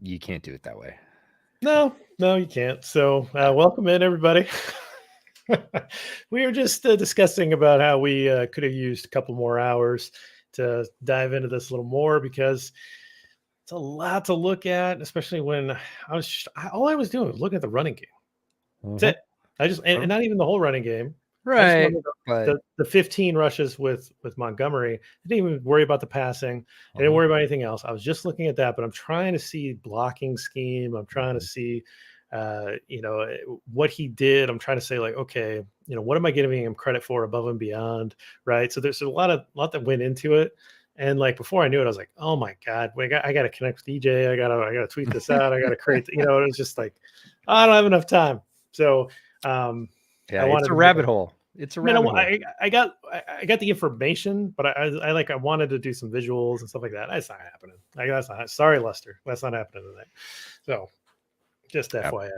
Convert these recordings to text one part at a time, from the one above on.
you can't do it that way. No, you can't. So welcome in, everybody. We were just discussing about how we could have used a couple more hours to dive into this a little more because it's a lot to look at, especially when all I was doing was looking at the running game. That's Mhm. it. I just and not even the whole running game. I just Right, wanted but the 15 rushes with Montgomery. I didn't even worry about the passing. I didn't mhm, worry about anything else. I was just looking at that, but I'm trying to see blocking scheme. I'm trying to mhm. see what he did. I'm trying to say like, okay, what am I giving him credit for above and beyond, right? So there's a lot that went into it. And like before I knew it, I was like, "Oh my god, I got to connect with EJ. I got to tweet this out. I got to create." It was just like, I don't have enough time. So Yeah, I it's wanted a to make a rabbit hole. It's a I mean, rabbit hole. I got the information, but I wanted to do some visuals and stuff like that. That's not happening. That's not. Sorry, Lester. That's not happening tonight. So just Yep. FYI.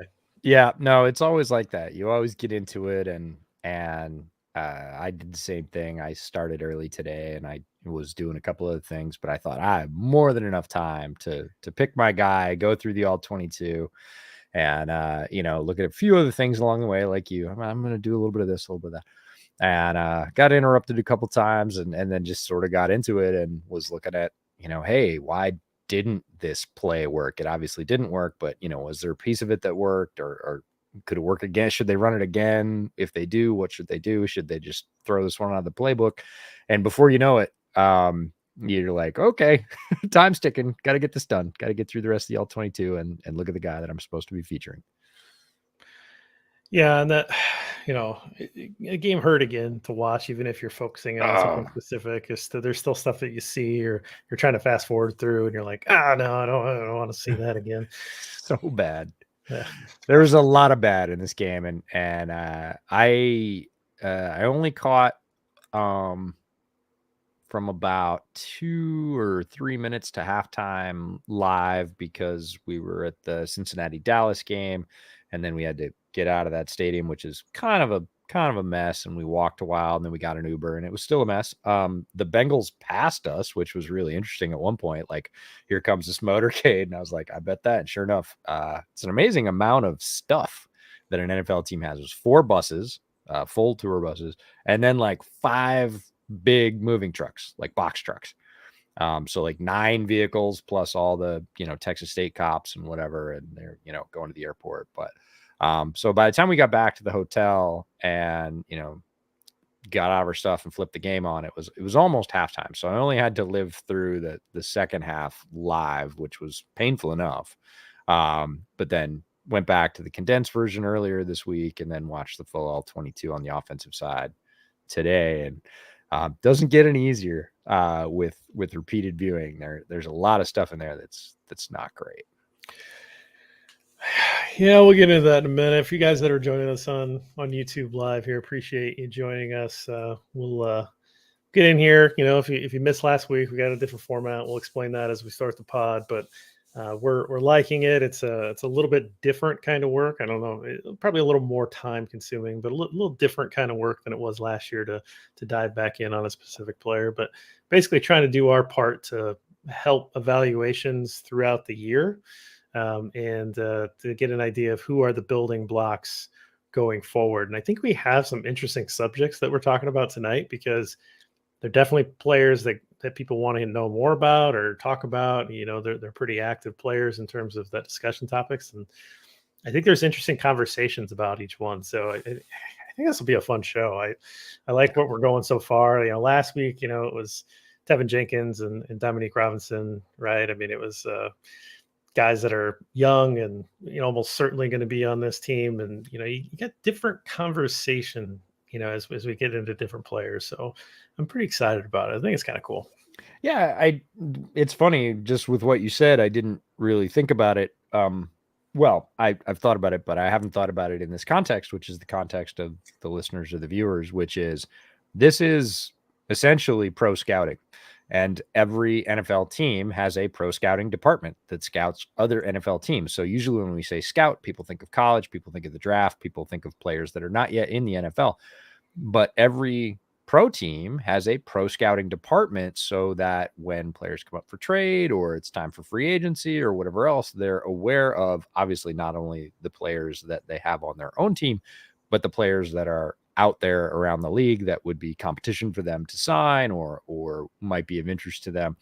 Yeah, no, it's always like that. You always get into it, and I did the same thing. I started early today, and I was doing a couple of things, but I thought I have more than enough time to pick my guy, go through the all 22, and look at a few other things along the way, like you. I'm going to do a little bit of this, a little bit of that. And got interrupted a couple times, and then just sort of got into it and was looking at, hey, why didn't this play work? It obviously didn't work, but was there a piece of it that worked, or could it work again? Should they run it again? If they do, what should they do? Should they just throw this one out of the playbook? And before you know it, you're like, okay, time's ticking. Got to get this done. Got to get through the rest of the L22 and look at the guy that I'm supposed to be featuring. Yeah, and that a game hurt again to watch, even if you're focusing on something Oh, specific. There's still stuff that you see, or you're trying to fast forward through, and you're like, no, I don't want to see that again. so bad. Yeah. There was a lot of bad in this game, and I only caught um from about 2 or 3 minutes to halftime live because we were at the Cincinnati Dallas game, and then we had to get out of that stadium, which is kind of a mess. And we walked a while, and then we got an Uber, and it was still a mess. The Bengals passed us, which was really interesting at one point. Like, here comes this motorcade, and I was like, I bet that. And sure enough, it's an amazing amount of stuff that an NFL team has. There's 4 buses, full tour buses, and then like 5 big moving trucks, like box trucks. So like 9 vehicles plus all the, Texas State cops and whatever, and they're, going to the airport. But so by the time we got back to the hotel and, got out of our stuff and flipped the game on, it was almost halftime. So I only had to live through the second half live, which was painful enough. But then went back to the condensed version earlier this week and then watched the full all 22 on the offensive side today. And doesn't get any easier with repeated viewing. There's a lot of stuff in there that's not great. Yeah, we'll get into that in a minute. For you guys that are joining us on YouTube live here, appreciate you joining us. We'll get in here. If you missed last week, we got a different format. We'll explain that as we start the pod, but we're liking it. It's a little bit different kind of work. I don't know, probably a little more time consuming, but a little different kind of work than it was last year to dive back in on a specific player. But basically, trying to do our part to help evaluations throughout the year, and to get an idea of who are the building blocks going forward. And I think we have some interesting subjects that we're talking about tonight because they're definitely players that people want to know more about or talk about. They're pretty active players in terms of that discussion topics, and I think there's interesting conversations about each one. So I think this will be a fun show. I like what we're going so far. Last week, it was Tevin Jenkins and Dominique Robinson, right? I mean, it was guys that are young and almost certainly going to be on this team, and you get different conversation as we get into different players. So I'm pretty excited about it. I think it's kind of cool. Yeah, it's funny, just with what you said, I didn't really think about it. Well, I've thought about it, but I haven't thought about it in this context, which is the context of the listeners or the viewers, which is this is essentially pro scouting. And every NFL team has a pro scouting department that scouts other NFL teams. So usually when we say scout, people think of college, people think of the draft, people think of players that are not yet in the NFL. But every pro team has a pro scouting department so that when players come up for trade or it's time for free agency or whatever else, they're aware of obviously not only the players that they have on their own team, but the players that are out there around the league that would be competition for them to sign or might be of interest to them.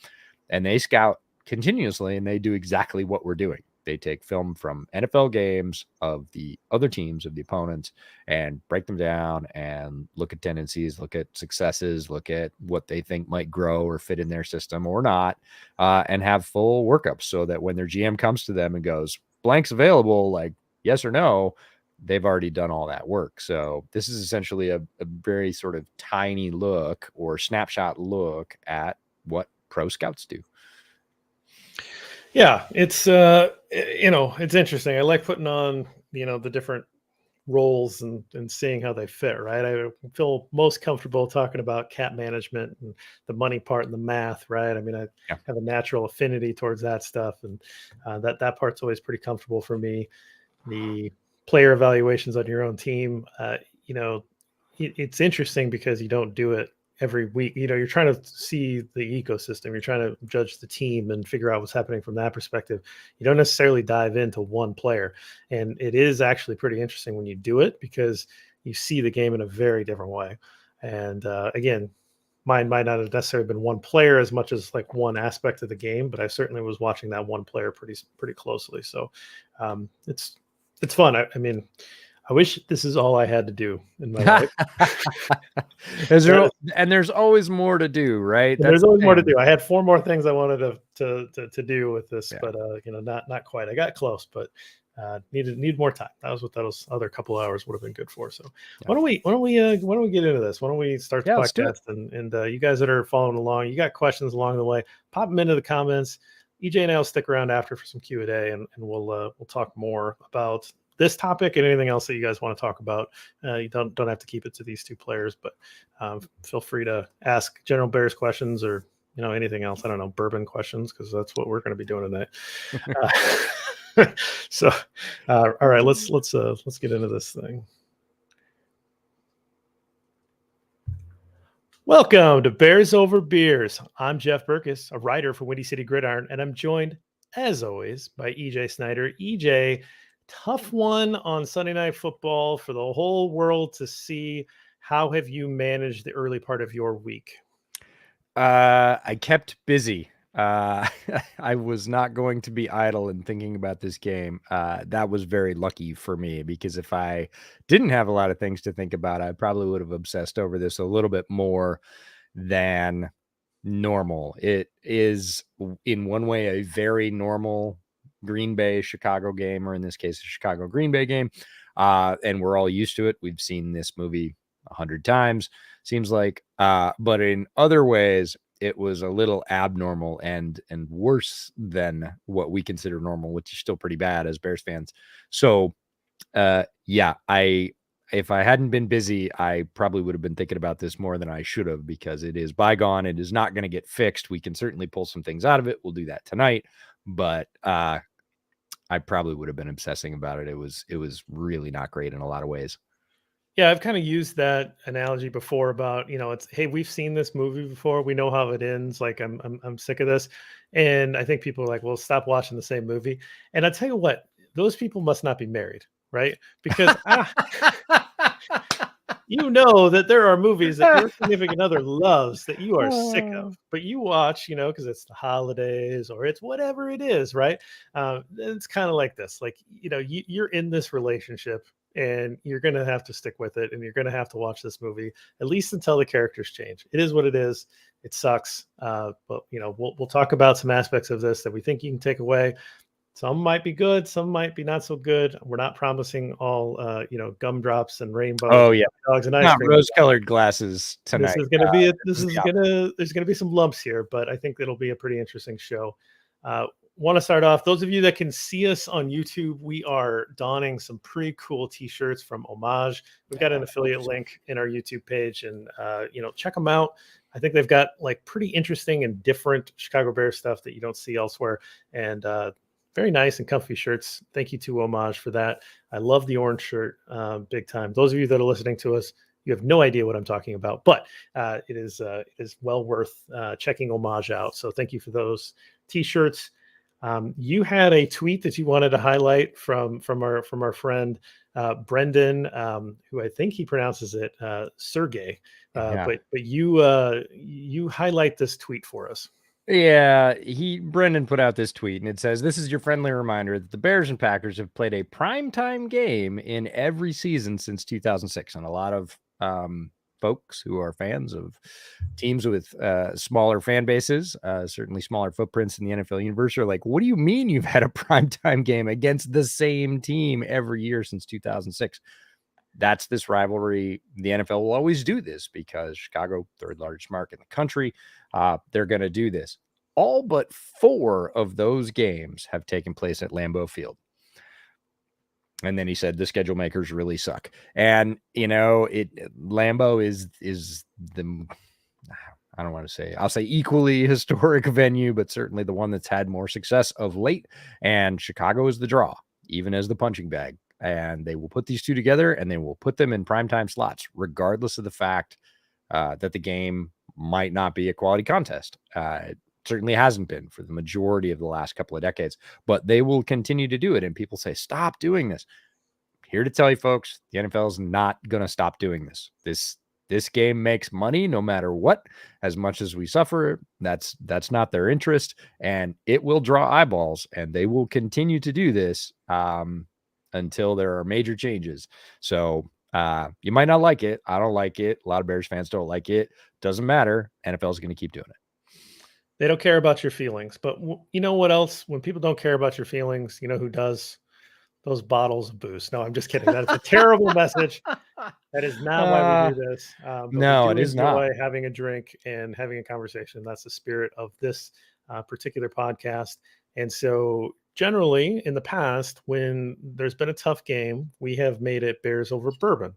And they scout continuously, and they do exactly what we're doing. They take film from NFL games of the other teams, of the opponents, and break them down and look at tendencies, look at successes, look at what they think might grow or fit in their system or not, and have full workups so that when their GM comes to them and goes, blank's available, like yes or no, they've already done all that work. So this is essentially a very sort of tiny look or snapshot look at what pro scouts do. Yeah, it's it's interesting. I like putting on the different roles and seeing how they fit. Right, I feel most comfortable talking about cap management and the money part and the math. Right, I mean, I have a natural affinity towards that stuff, and that part's always pretty comfortable for me. The player evaluations on your own team, it's interesting because you don't do it every week. You're trying to see the ecosystem, you're trying to judge the team and figure out what's happening from that perspective. You don't necessarily dive into one player, and it is actually pretty interesting when you do it because you see the game in a very different way. And again, mine might not have necessarily been one player as much as like one aspect of the game, but I certainly was watching that one player pretty closely. So it's fun. I mean, I wish this is all I had to do in my life. And there's always more to do, right? There's always more to do. I had 4 more things I wanted to do with this, but not quite. I got close, but need more time. That was what those other couple of hours would have been good for. So why don't we get into this? Why don't we start the podcast? And you guys that are following along, you got questions along the way, pop them into the comments. EJ and I'll stick around after for some Q&A, and we'll talk more about this topic and anything else that you guys want to talk about. You don't have to keep it to these 2 players, but feel free to ask general Bears questions or anything else. I don't know, bourbon questions, because that's what we're going to be doing tonight. So all right, let's get into this thing. Welcome to Bears Over Beers. I'm Jeff Berkus, a writer for Windy City Gridiron, and I'm joined, as always, by EJ Snyder. EJ, tough one on Sunday Night Football for the whole world to see. How have you managed the early part of your week? I kept busy. I was not going to be idle and thinking about this game. That was very lucky for me, because if I didn't have a lot of things to think about, I probably would have obsessed over this a little bit more than normal. It is in one way a very normal Green Bay Chicago game, or in this case, a Chicago Green Bay game. And we're all used to it. We've seen this movie 100 times, seems like. But in other ways, it was a little abnormal and worse than what we consider normal, which is still pretty bad as Bears fans. So, if I hadn't been busy, I probably would have been thinking about this more than I should have, because it is bygone. It is not going to get fixed. We can certainly pull some things out of it. We'll do that tonight, but I probably would have been obsessing about it. It was really not great in a lot of ways. Yeah, I've kind of used that analogy before about, it's, hey, we've seen this movie before. We know how it ends. Like, I'm sick of this. And I think people are like, well, stop watching the same movie. And I tell you what, those people must not be married, right? Because that there are movies that your significant other loves that you are sick of, but you watch, because it's the holidays or it's whatever it is, right? It's kind of like this, like, you're in this relationship and you're going to have to stick with it, and you're going to have to watch this movie at least until the characters change. It is what it is. It sucks. But we'll talk about some aspects of this that we think you can take away. Some might be good, some might be not so good. We're not promising all, gumdrops and rainbows. Oh yeah, dogs and ice cream. Rose-colored glasses tonight. This is going to be there's going to be some lumps here, but I think it'll be a pretty interesting show. Want to start off, those of you that can see us on YouTube, we are donning some pretty cool t-shirts from Homage. We've got an affiliate link in our YouTube page, and check them out. I think they've got like pretty interesting and different Chicago Bears stuff that you don't see elsewhere, and very nice and comfy shirts. Thank you to Homage for that. I love the orange shirt, big time. Those of you that are listening to us, you have no idea what I'm talking about, but it is well worth checking Homage out. So thank you for those t-shirts. You had a tweet that you wanted to highlight from our friend Brendan, who I think he pronounces it Sergey. Yeah. But you highlight this tweet for us. Yeah, Brendan put out this tweet, and it says, "This is your friendly reminder that the Bears and Packers have played a primetime game in every season since 2006." And a lot of folks who are fans of teams with smaller fan bases, certainly smaller footprints in the NFL universe, are like, "What do you mean you've had a primetime game against the same team every year since 2006?" That's this rivalry. The NFL will always do this because Chicago, third largest market in the country, they're going to do this. All but 4 of those games have taken place at Lambeau Field. And then he said the schedule makers really suck. And Lambeau is the, I don't want to say, I'll say equally historic venue, but certainly the one that's had more success of late. And Chicago is the draw, even as the punching bag. And they will put these two together and they will put them in primetime slots, regardless of the fact that the game might not be a quality contest. It certainly hasn't been for the majority of the last couple of decades, but they will continue to do it. And people say, stop doing this. Here to tell you folks, the NFL is not going to stop doing this. This game makes money no matter what. As much as we suffer, that's not their interest, and it will draw eyeballs, and they will continue to do this until there are major changes. So you might not like it. I don't like it. A lot of Bears fans don't like it. Doesn't matter. NFL is going to keep doing it. They don't care about your feelings, but you know what else? When people don't care about your feelings, you know who does? Those bottles of booze. No, I'm just kidding. That's a terrible message. That is not why we do this. But no, we do it is not. enjoy having a drink and having a conversation. That's the spirit of this particular podcast. And so generally in the past, when there's been a tough game, we have made it Bears over bourbon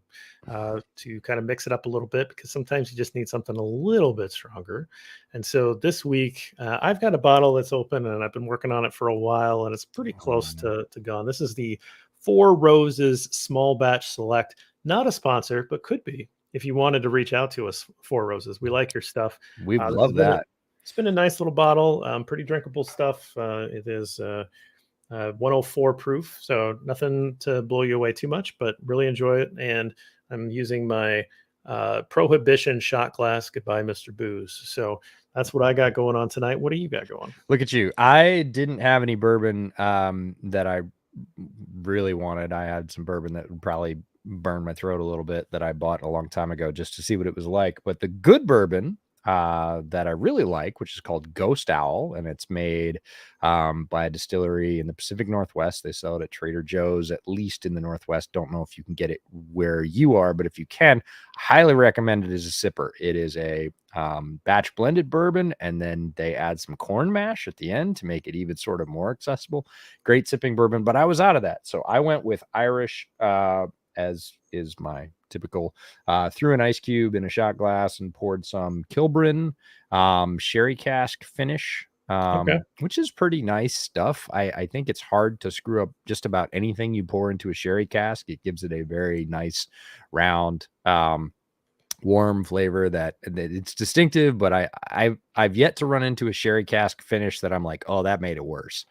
to kind of mix it up a little bit, because sometimes you just need something a little bit stronger. And so this week, I've got a bottle that's open and I've been working on it for a while, and it's pretty close to gone. This is the Four Roses Small Batch Select. Not a sponsor, but could be if you wanted to reach out to us. Four Roses, we like your stuff. We love that. It's been a nice little bottle, pretty drinkable stuff. It is 104 proof, so nothing to blow you away too much, but really enjoy it. And I'm using my Prohibition shot glass. Goodbye, Mr. Booze. So that's what I got going on tonight. What do you got going? Look at you. I didn't have any bourbon that I really wanted. I had some bourbon that would probably burn my throat a little bit that I bought a long time ago just to see what it was like. But the good bourbon that I really like, which is called Ghost Owl, and it's made by a distillery in the Pacific Northwest. They sell it at Trader Joe's, at least in the Northwest. Don't know if you can get it where you are, but if you can, highly recommend it as a sipper. It is a batch blended bourbon, and then they add some corn mash at the end to make it even sort of more accessible. Great sipping bourbon, but I was out of that. So I went with Irish, as is my typical, threw an ice cube in a shot glass and poured some Kilburn sherry cask finish, which is pretty nice stuff. I think it's hard to screw up just about anything you pour into a sherry cask. It gives it a very nice round, warm flavor that it's distinctive, but I've yet to run into a sherry cask finish that I'm like, oh, that made it worse.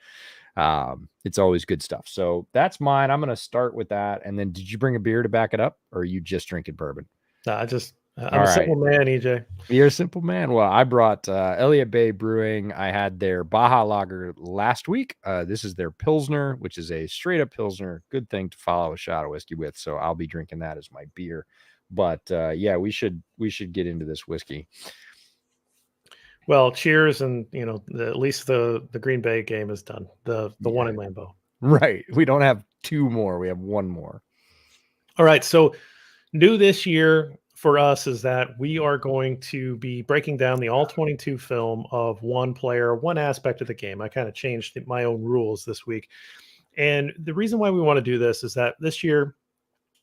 It's always good stuff. So that's mine. I'm going to start with that. And then did you bring a beer to back it up, or are you just drinking bourbon? I'm a simple man, EJ. You're a simple man. Well, I brought Elliott Bay Brewing. I had their Baja Lager last week. This is their Pilsner, which is a straight up Pilsner. Good thing to follow a shot of whiskey with. So I'll be drinking that as my beer. But yeah, we should get into this whiskey. Well, cheers, and at least the Green Bay game is done. The one in Lambeau. Right. We don't have 2 more. We have 1 more. All right. So new this year for us is that we are going to be breaking down the all 22 film of one player, one aspect of the game. I kind of changed my own rules this week. And the reason why we want to do this is that this year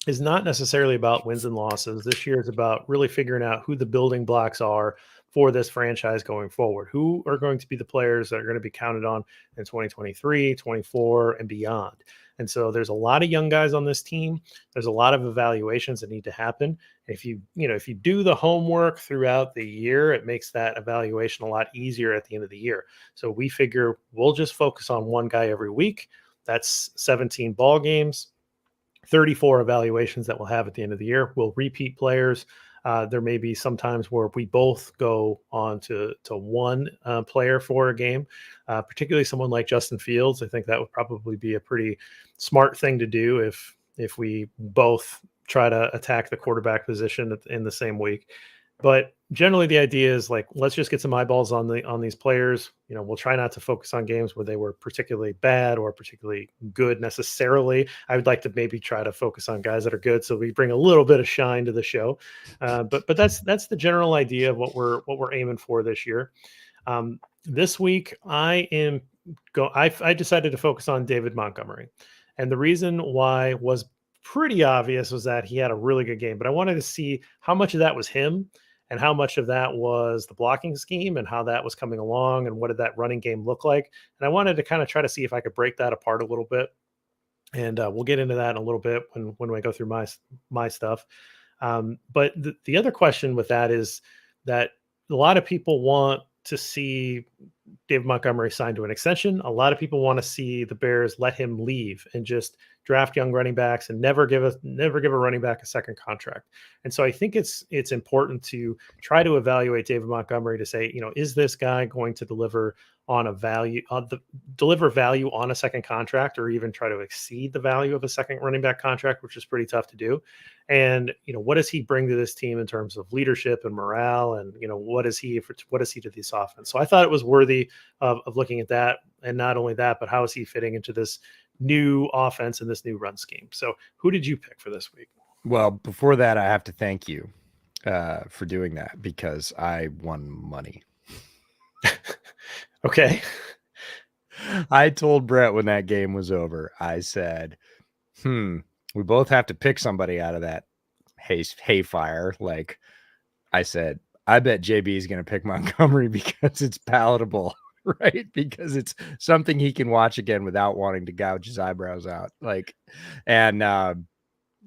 is not necessarily about wins and losses. This year is about really figuring out who the building blocks are for this franchise going forward? Who are going to be the players that are going to be counted on in 2023, 24, and beyond? And so there's a lot of young guys on this team. There's a lot of evaluations that need to happen. If you do the homework throughout the year, it makes that evaluation a lot easier at the end of the year. So we figure we'll just focus on one guy every week. That's 17 ball games, 34 evaluations that we'll have at the end of the year. We'll repeat players. There may be some times where we both go on to one player for a game, particularly someone like Justin Fields. I think that would probably be a pretty smart thing to do if we both try to attack the quarterback position in the same week. But generally the idea is like, let's just get some eyeballs on these players. We'll try not to focus on games where they were particularly bad or particularly good necessarily. I would like to maybe try to focus on guys that are good, so we bring a little bit of shine to the show. But that's the general idea of what we're aiming for this year. This week I decided to focus on David Montgomery, and the reason why was pretty obvious, was that he had a really good game, but I wanted to see how much of that was him and how much of that was the blocking scheme and how that was coming along and what did that running game look like. And I wanted to kind of try to see if I could break that apart a little bit. And we'll get into that in a little bit when we go through my stuff. But the other question with that is that a lot of people want to see David Montgomery signed to an extension. A lot of people want to see the Bears let him leave and just draft young running backs and never give a running back a second contract. And so I think it's important to try to evaluate David Montgomery to say, is this guy going to deliver value on a second contract, or even try to exceed the value of a second running back contract, which is pretty tough to do. And, what does he bring to this team in terms of leadership and morale? And, what is he to this offense? So I thought it was worthy of looking at that. And not only that, but how is he fitting into this new offense and this new run scheme? So who did you pick for this week? Well, before that, I have to thank you for doing that, because I won money. Okay. I told Brett when that game was over, I said, we both have to pick somebody out of that hayfire. Like, I said, I bet JB is going to pick Montgomery because it's palatable, right? Because it's something he can watch again without wanting to gouge his eyebrows out. And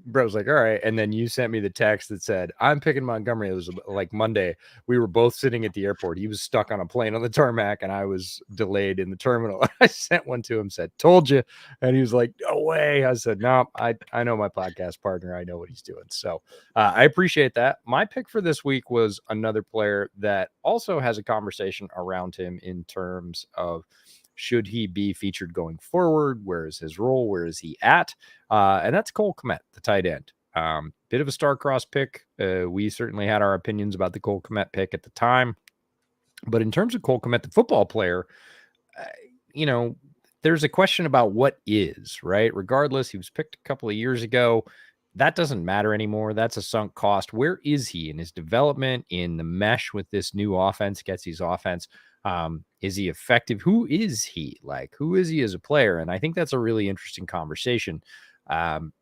Brett was like, all right. And then you sent me the text that said, I'm picking Montgomery. It was like Monday. We were both sitting at the airport. He was stuck on a plane on the tarmac and I was delayed in the terminal. I sent one to him, said, told you. And he was like, no way. I said, no, I know my podcast partner. I know what he's doing. So I appreciate that. My pick for this week was another player that also has a conversation around him in terms of, should he be featured going forward? Where is his role? Where is he at? And that's Cole Kmet, the tight end. Bit of a star-crossed pick. We certainly had our opinions about the Cole Kmet pick at the time. But in terms of Cole Kmet, the football player, there's a question about what is, right? Regardless, he was picked a couple of years ago. That doesn't matter anymore. That's a sunk cost. Where is he in his development, in the mesh with this new offense, Getsy's offense? Is he effective? Who is he? Who is he as a player? And I think that's a really interesting conversation.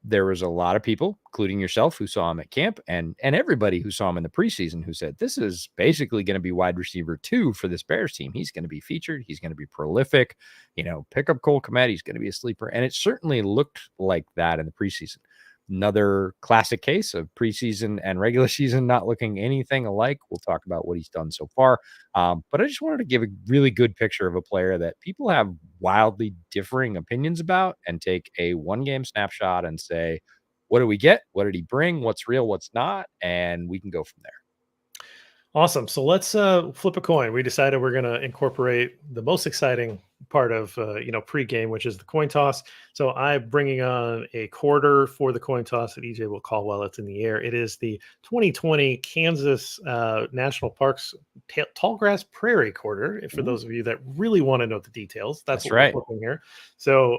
There was a lot of people, including yourself, who saw him at camp, and everybody who saw him in the preseason, who said, this is basically going to be wide receiver 2 for this Bears team. He's going to be featured. He's going to be prolific. Pick up Cole Kmet. He's going to be a sleeper. And it certainly looked like that in the preseason. Another classic case of preseason and regular season not looking anything alike. We'll talk about what he's done so far. But I just wanted to give a really good picture of a player that people have wildly differing opinions about, and take a one-game snapshot and say, what do we get? What did he bring? What's real? What's not? And we can go from there. Awesome. So let's flip a coin. We decided we're going to incorporate the most exciting part of pregame, which is the coin toss. So I'm bringing on a quarter for the coin toss that EJ will call while it's in the air. It is the 2020 Kansas National Parks Tallgrass Prairie quarter. For those of you that really want to know the details, that's what right. We're flipping here. So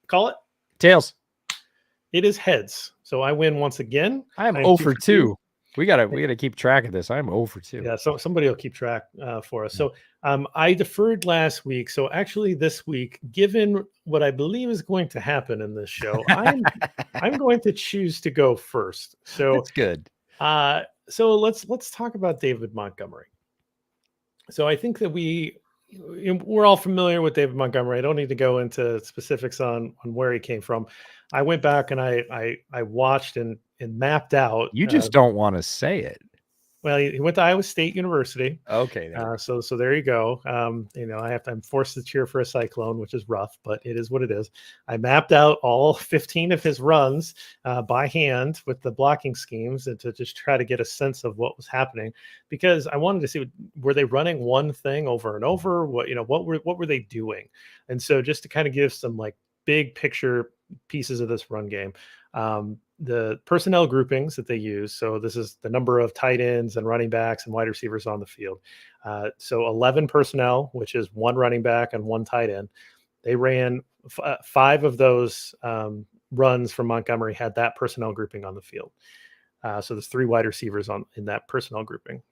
call it tails. It is heads. So I win once again. I'm 0 for 2. We gotta keep track of this. I'm 0 for 2. Yeah, so somebody will keep track for us. So I deferred last week. So actually this week, given what I believe is going to happen in this show, I'm going to choose to go first. So that's good. So let's talk about David Montgomery. So I think that we're all familiar with David Montgomery. I don't need to go into specifics on where he came from. I went back and I watched and mapped out. You just don't want to say it. Well, he went to Iowa State University. Okay. So there you go. I'm forced to cheer for a Cyclone, which is rough, but it is what it is. I mapped out all 15 of his runs by hand with the blocking schemes, and to just try to get a sense of what was happening, because I wanted to see, were they running one thing over and over? What were they doing? And so just to kind of give some like big picture pieces of this run game. The personnel groupings that they use. So this is the number of tight ends and running backs and wide receivers on the field. So 11 personnel, which is one running back and one tight end. They ran five of those runs from Montgomery had that personnel grouping on the field. So there's three wide receivers in that personnel grouping.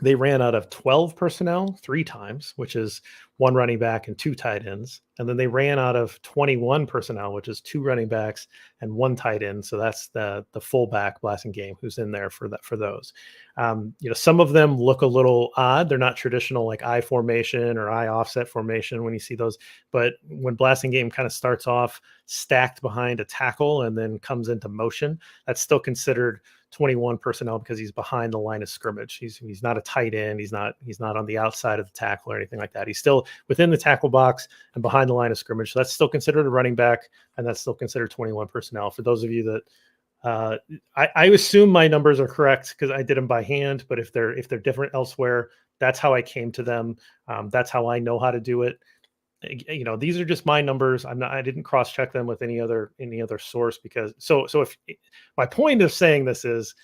They ran out of 12 personnel 3 times, which is one running back and 2 tight ends. And then they ran out of 21 personnel, which is 2 running backs and 1 tight end. So that's the fullback Blasting Game who's in there for those. Some of them look a little odd. They're not traditional like I formation or I offset formation when you see those. But when Blasting Game kind of starts off stacked behind a tackle and then comes into motion, that's still considered 21 personnel because he's behind the line of scrimmage. He's not a tight end. He's not on the outside of the tackle or anything like that. He's still within the tackle box and behind the line of scrimmage. So that's still considered a running back, and that's still considered 21 personnel. For those of you that I assume my numbers are correct because I did them by hand, but if they're different elsewhere, that's how I came to them. That's how I know how to do it. These are just my numbers. I didn't cross check them with any other source, because so if my point of saying this is,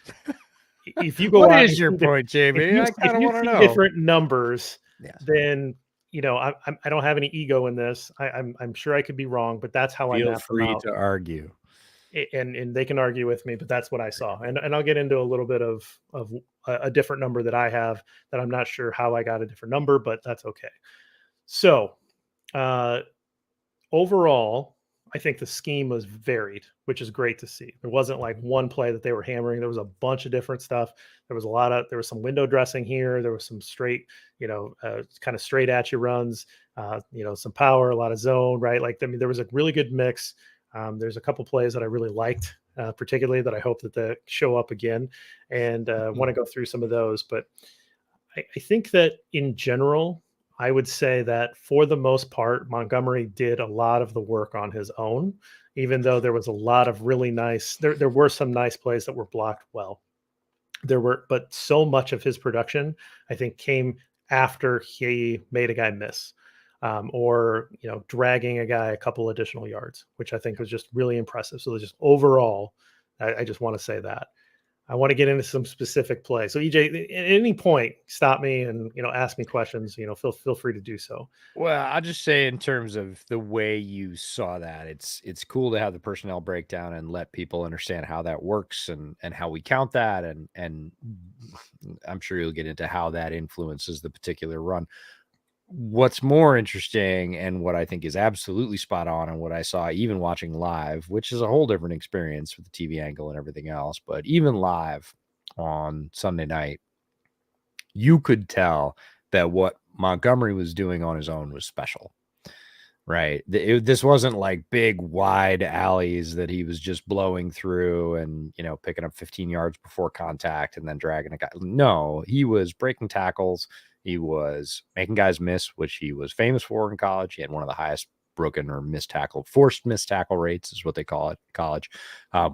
if you go What out is your point, Jamie? I kind of want to know. different numbers, Yes. then I don't have any ego in this. I'm sure I could be wrong, but that's how I Feel map them free out. to argue. And they can argue with me, but that's what I saw. And I'll get into a little bit of a different number that I have that I'm not sure how I got a different number, but that's okay. So overall, I think the scheme was varied, which is great to see. There wasn't like one play that they were hammering. There was a bunch of different stuff. There was some window dressing here. There was some straight, kind of straight at you runs, some power, a lot of zone, right? Like, I mean, there was a really good mix. There's a couple plays that I really liked, particularly that I hope that they show up again, and want to go through some of those. But I think that in general, I would say that for the most part, Montgomery did a lot of the work on his own, even though there was a lot of really nice, there were some nice plays that were blocked well. But so much of his production, I think, came after he made a guy miss, or, dragging a guy a couple additional yards, which I think was just really impressive. So just overall, I just want to say that. I want to get into some specific play. So EJ, at any point, stop me and ask me questions. Feel free to do so. Well, I'll just say, in terms of the way you saw that, it's cool to have the personnel breakdown and let people understand how that works and how we count that, and I'm sure you'll get into how that influences the particular run. What's more interesting, and what I think is absolutely spot on, and what I saw even watching live, which is a whole different experience with the TV angle and everything else, but even live on Sunday night, you could tell that what Montgomery was doing on his own was special, right? This wasn't like big wide alleys that he was just blowing through and, picking up 15 yards before contact and then dragging a guy. No, he was breaking tackles. He was making guys miss, which he was famous for in college. He had one of the highest broken or forced missed tackle rates is what they call it in college,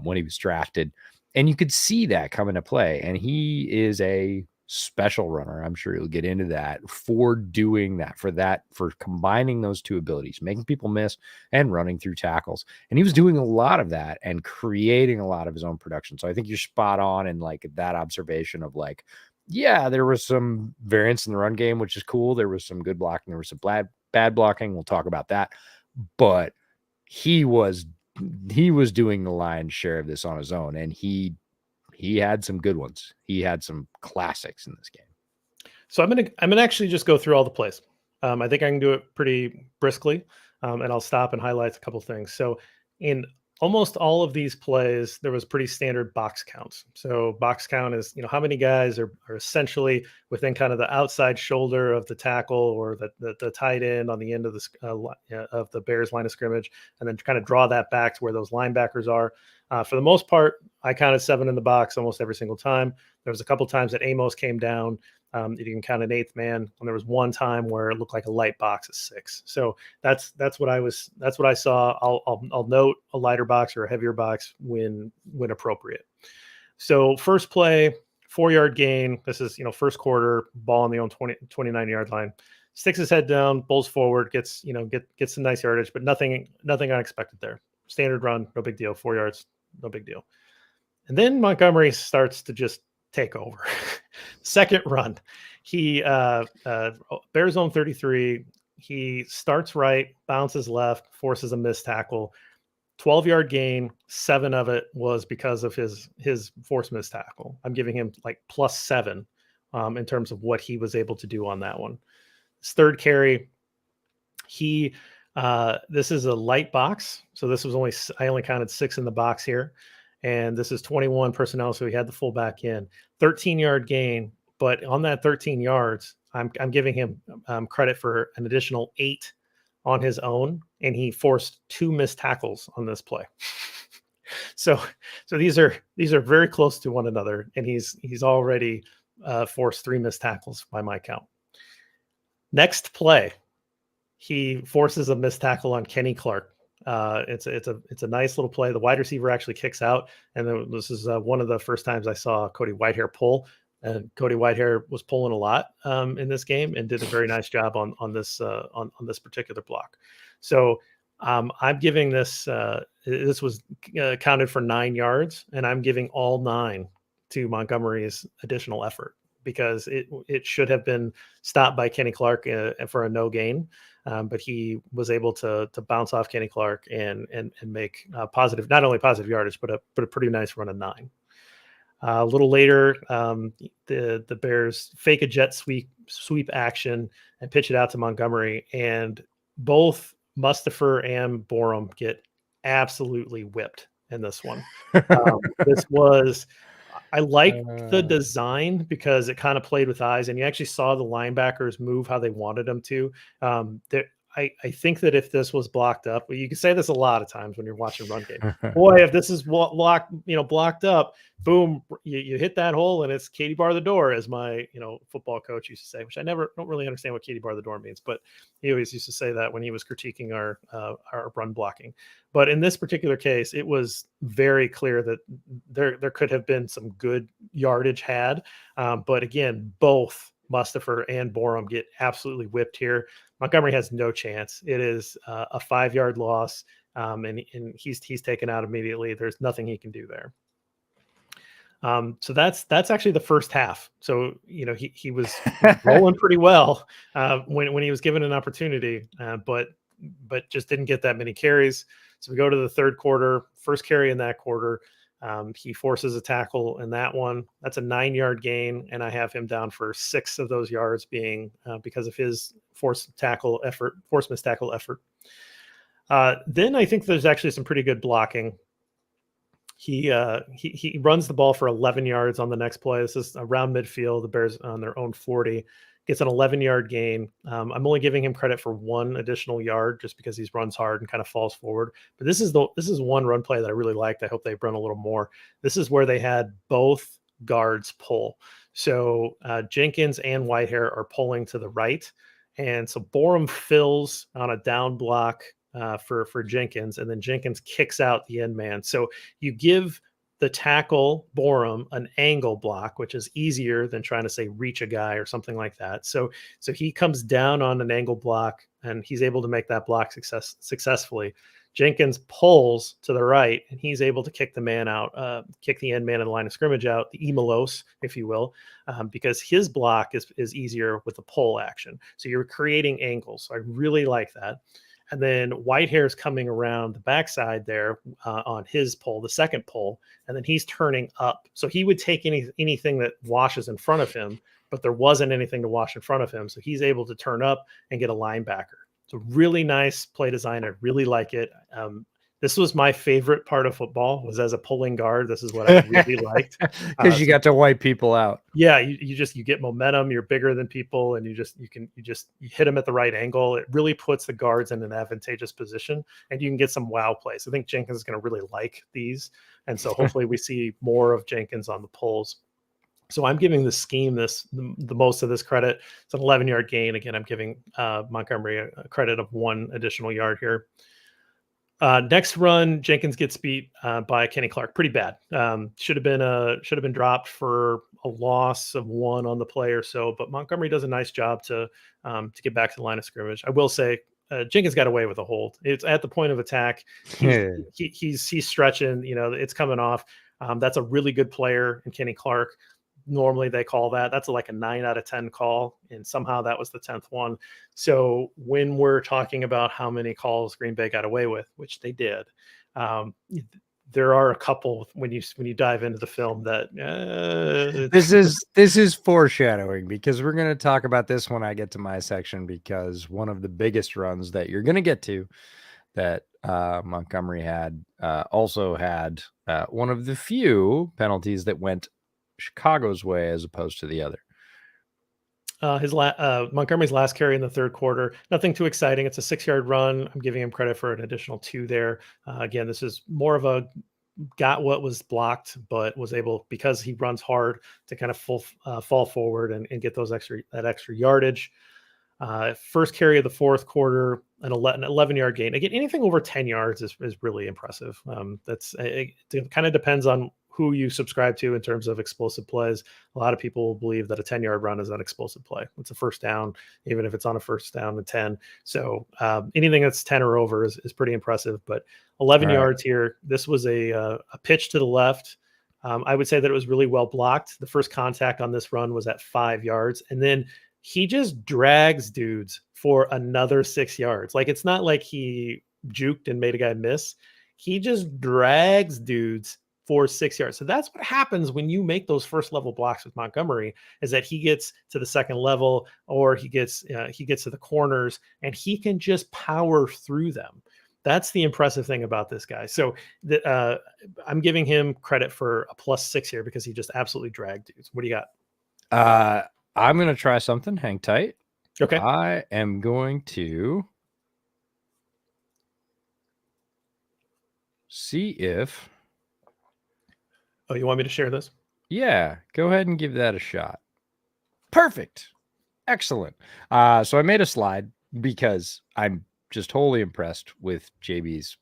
when he was drafted. And you could see that come into play. And he is a special runner. I'm sure you'll get into that, for doing that, for combining those two abilities, making people miss and running through tackles. And he was doing a lot of that and creating a lot of his own production. So I think you're spot on in like that observation of like, yeah, there was some variance in the run game, which is cool. There was some good blocking. There was some bad blocking. We'll talk about that. But he was doing the lion's share of this on his own, and he had some good ones. He had some classics in this game. So I'm gonna actually just go through all the plays. I think I can do it pretty briskly, and I'll stop and highlight a couple things. So in almost all of these plays, there was pretty standard box counts. So box count is, how many guys are essentially within kind of the outside shoulder of the tackle or the tight end on the end of the Bears line of scrimmage, and then kind of draw that back to where those linebackers are. For the most part, I counted 7 in the box almost every single time. There was a couple times that Amos came down. You can count an 8th man, and there was one time where it looked like a light box of 6. So that's what I saw. I'll note a lighter box or a heavier box when appropriate. So first play, 4-yard gain. This is first quarter, ball on the own 29-yard line. Sticks his head down, bowls forward, gets some nice yardage, but nothing unexpected there. Standard run, no big deal. 4 yards, no big deal. And then Montgomery starts to just take over. Second run, he Bears zone 33. He starts right, bounces left, forces a missed tackle. 12-yard gain, 7 of it was because of his forced missed tackle. I'm giving him like +7 in terms of what he was able to do on that one. His third carry, this is a light box, so this was I only counted 6 in the box here. And this is 21 personnel, so he had the fullback in. 13-yard gain, but on that 13 yards, I'm giving him credit for an additional 8 on his own, and he forced 2 missed tackles on this play. So these are very close to one another, and he's already forced 3 missed tackles by my count. Next play, he forces a missed tackle on Kenny Clark. It's a nice little play. The wide receiver actually kicks out, and this is one of the first times I saw Cody Whitehair pull. And Cody Whitehair was pulling a lot in this game and did a very nice job on this particular block. So I'm giving this. This was counted for 9 yards, and I'm giving all 9 to Montgomery's additional effort, because it should have been stopped by Kenny Clark for a no gain. But he was able to bounce off Kenny Clark and make positive, not only positive yardage, but a pretty nice run of 9. A little later, the Bears fake a jet sweep action and pitch it out to Montgomery, and both Mustipher and Borum get absolutely whipped in this one. I liked the design because it kind of played with eyes, and you actually saw the linebackers move how they wanted them to. I think that if this was blocked up, you can say this a lot of times when you're watching run game. Boy, if this is blocked up, boom, you hit that hole, and it's Katie bar the door, as my football coach used to say, which I don't really understand what Katie bar the door means, but he always used to say that when he was critiquing our run blocking. But in this particular case, it was very clear that there could have been some good yardage had, but again, both Mustipher and Borum get absolutely whipped here. Montgomery has no chance. It is a 5-yard loss, and he's taken out immediately. There's nothing he can do there. So that's actually the first half. So he was rolling pretty well when he was given an opportunity, but just didn't get that many carries. So we go to the third quarter. First carry in that quarter, he forces a tackle in that one. That's a 9-yard gain, and I have him down for 6 of those yards being because of his forced missed tackle effort. Then I think there's actually some pretty good blocking. He runs the ball for 11 yards on the next play. This is around midfield. The Bears on their own 40. Gets an 11-yard gain. I'm only giving him credit for 1 additional yard just because he runs hard and kind of falls forward. But this is one run play that I really liked. I hope they run a little more. This is where they had both guards pull. So Jenkins and Whitehair are pulling to the right. And so Borum fills on a down block for Jenkins, and then Jenkins kicks out the end man. So you give the tackle Borum an angle block, which is easier than trying to say reach a guy or something like that. So he comes down on an angle block, and he's able to make that block successfully. Jenkins pulls to the right, and he's able to kick the man out, kick the end man in the line of scrimmage out, the Emelos, if you will, because his block is easier with the pull action. So you're creating angles. So I really like that. And then Whitehair's coming around the backside there on his pull, the second pull, and then he's turning up. So he would take anything that washes in front of him, but there wasn't anything to wash in front of him. So he's able to turn up and get a linebacker. So really nice play design. I really like it. This was my favorite part of football, was as a pulling guard. This is what I really liked. Because you got to wipe people out. Yeah, you get momentum. You're bigger than people, and you hit them at the right angle. It really puts the guards in an advantageous position, and you can get some wow plays. I think Jenkins is going to really like these, and so hopefully we see more of Jenkins on the pulls. So I'm giving the scheme the most of this credit. It's an 11-yard gain. Again, I'm giving Montgomery a credit of 1 additional yard here. Next run, Jenkins gets beat by Kenny Clark. Pretty bad. Should have been dropped for a loss of 1 on the play or so. But Montgomery does a nice job to get back to the line of scrimmage. I will say Jenkins got away with a hold. It's at the point of attack. He's stretching. It's coming off. That's a really good player in Kenny Clark. Normally they call that. That's like a 9 out of 10 call, and somehow that was the 10th one. So when we're talking about how many calls Green Bay got away with, which they did, there are a couple when you dive into the film that this is foreshadowing, because we're going to talk about this when I get to my section, because one of the biggest runs that you're going to get to that Montgomery had also had one of the few penalties that went Chicago's way as opposed to the other. Montgomery's last carry in the third quarter, nothing too exciting. It's a 6-yard run. I'm giving him credit for an additional 2 there. Again, this is more of a got what was blocked, but was able, because he runs hard, to kind of fall forward and get that extra yardage. First carry of the fourth quarter, an 11-yard gain. Again, anything over 10 yards is really impressive. It kind of depends on who you subscribe to in terms of explosive plays. A lot of people believe that a 10-yard run is an explosive play. It's a first down, even if it's on a first down and 10. So anything that's 10 or over is pretty impressive. But 11 yards here. This was a pitch to the left. I would say that it was really well blocked. The first contact on this run was at 5 yards. And then he just drags dudes for another 6 yards. Like, it's not like he juked and made a guy miss. He just drags dudes for 6 yards. So that's what happens when you make those first level blocks with Montgomery, is that he gets to the second level, or he gets to the corners, and he can just power through them. That's the impressive thing about this guy. So I'm giving him credit for a +6 here, because he just absolutely dragged dudes. What do you got? I'm going to try something. Hang tight. Okay. I am going to see if... Oh, you want me to share this? Yeah, go ahead and give that a shot. Perfect. Excellent. So I made a slide because I'm just wholly impressed with JB's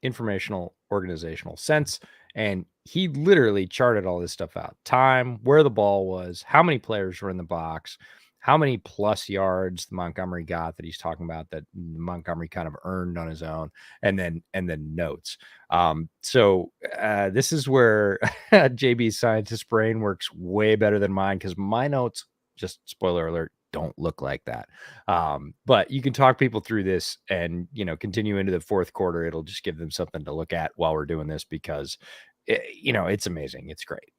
informational organizational sense. And he literally charted all this stuff out. Time, where the ball was, how many players were in the box, how many plus yards the Montgomery got that he's talking about that Montgomery kind of earned on his own, and then notes. So this is where JB's scientist brain works way better than mine, because my notes, just spoiler alert, don't look like that. But you can talk people through this and, continue into the fourth quarter. It'll just give them something to look at while we're doing this, because it's amazing. It's great.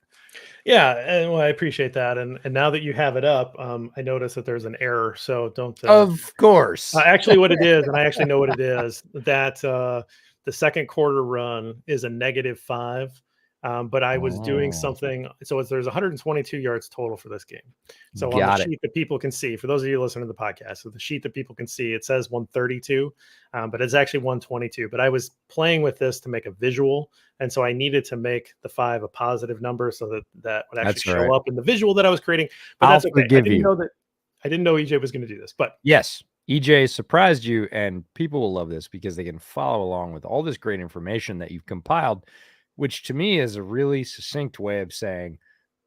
Yeah, and I appreciate that. And now that you have it up, I noticed that there's an error. So don't. Of course. Actually, what it is, and I actually know what it is, that the second quarter run is a -5. But I was doing something. So there's 122 yards total for this game. So on the sheet that people can see, for those of you listening to the podcast, so the sheet that people can see, it says 132, but it's actually 122. But I was playing with this to make a visual. And so I needed to make the 5 a positive number, so that would actually show up in the visual that I was creating. But that's okay. I didn't know EJ was going to do this, but yes, EJ surprised you, and people will love this because they can follow along with all this great information that you've compiled, which to me is a really succinct way of saying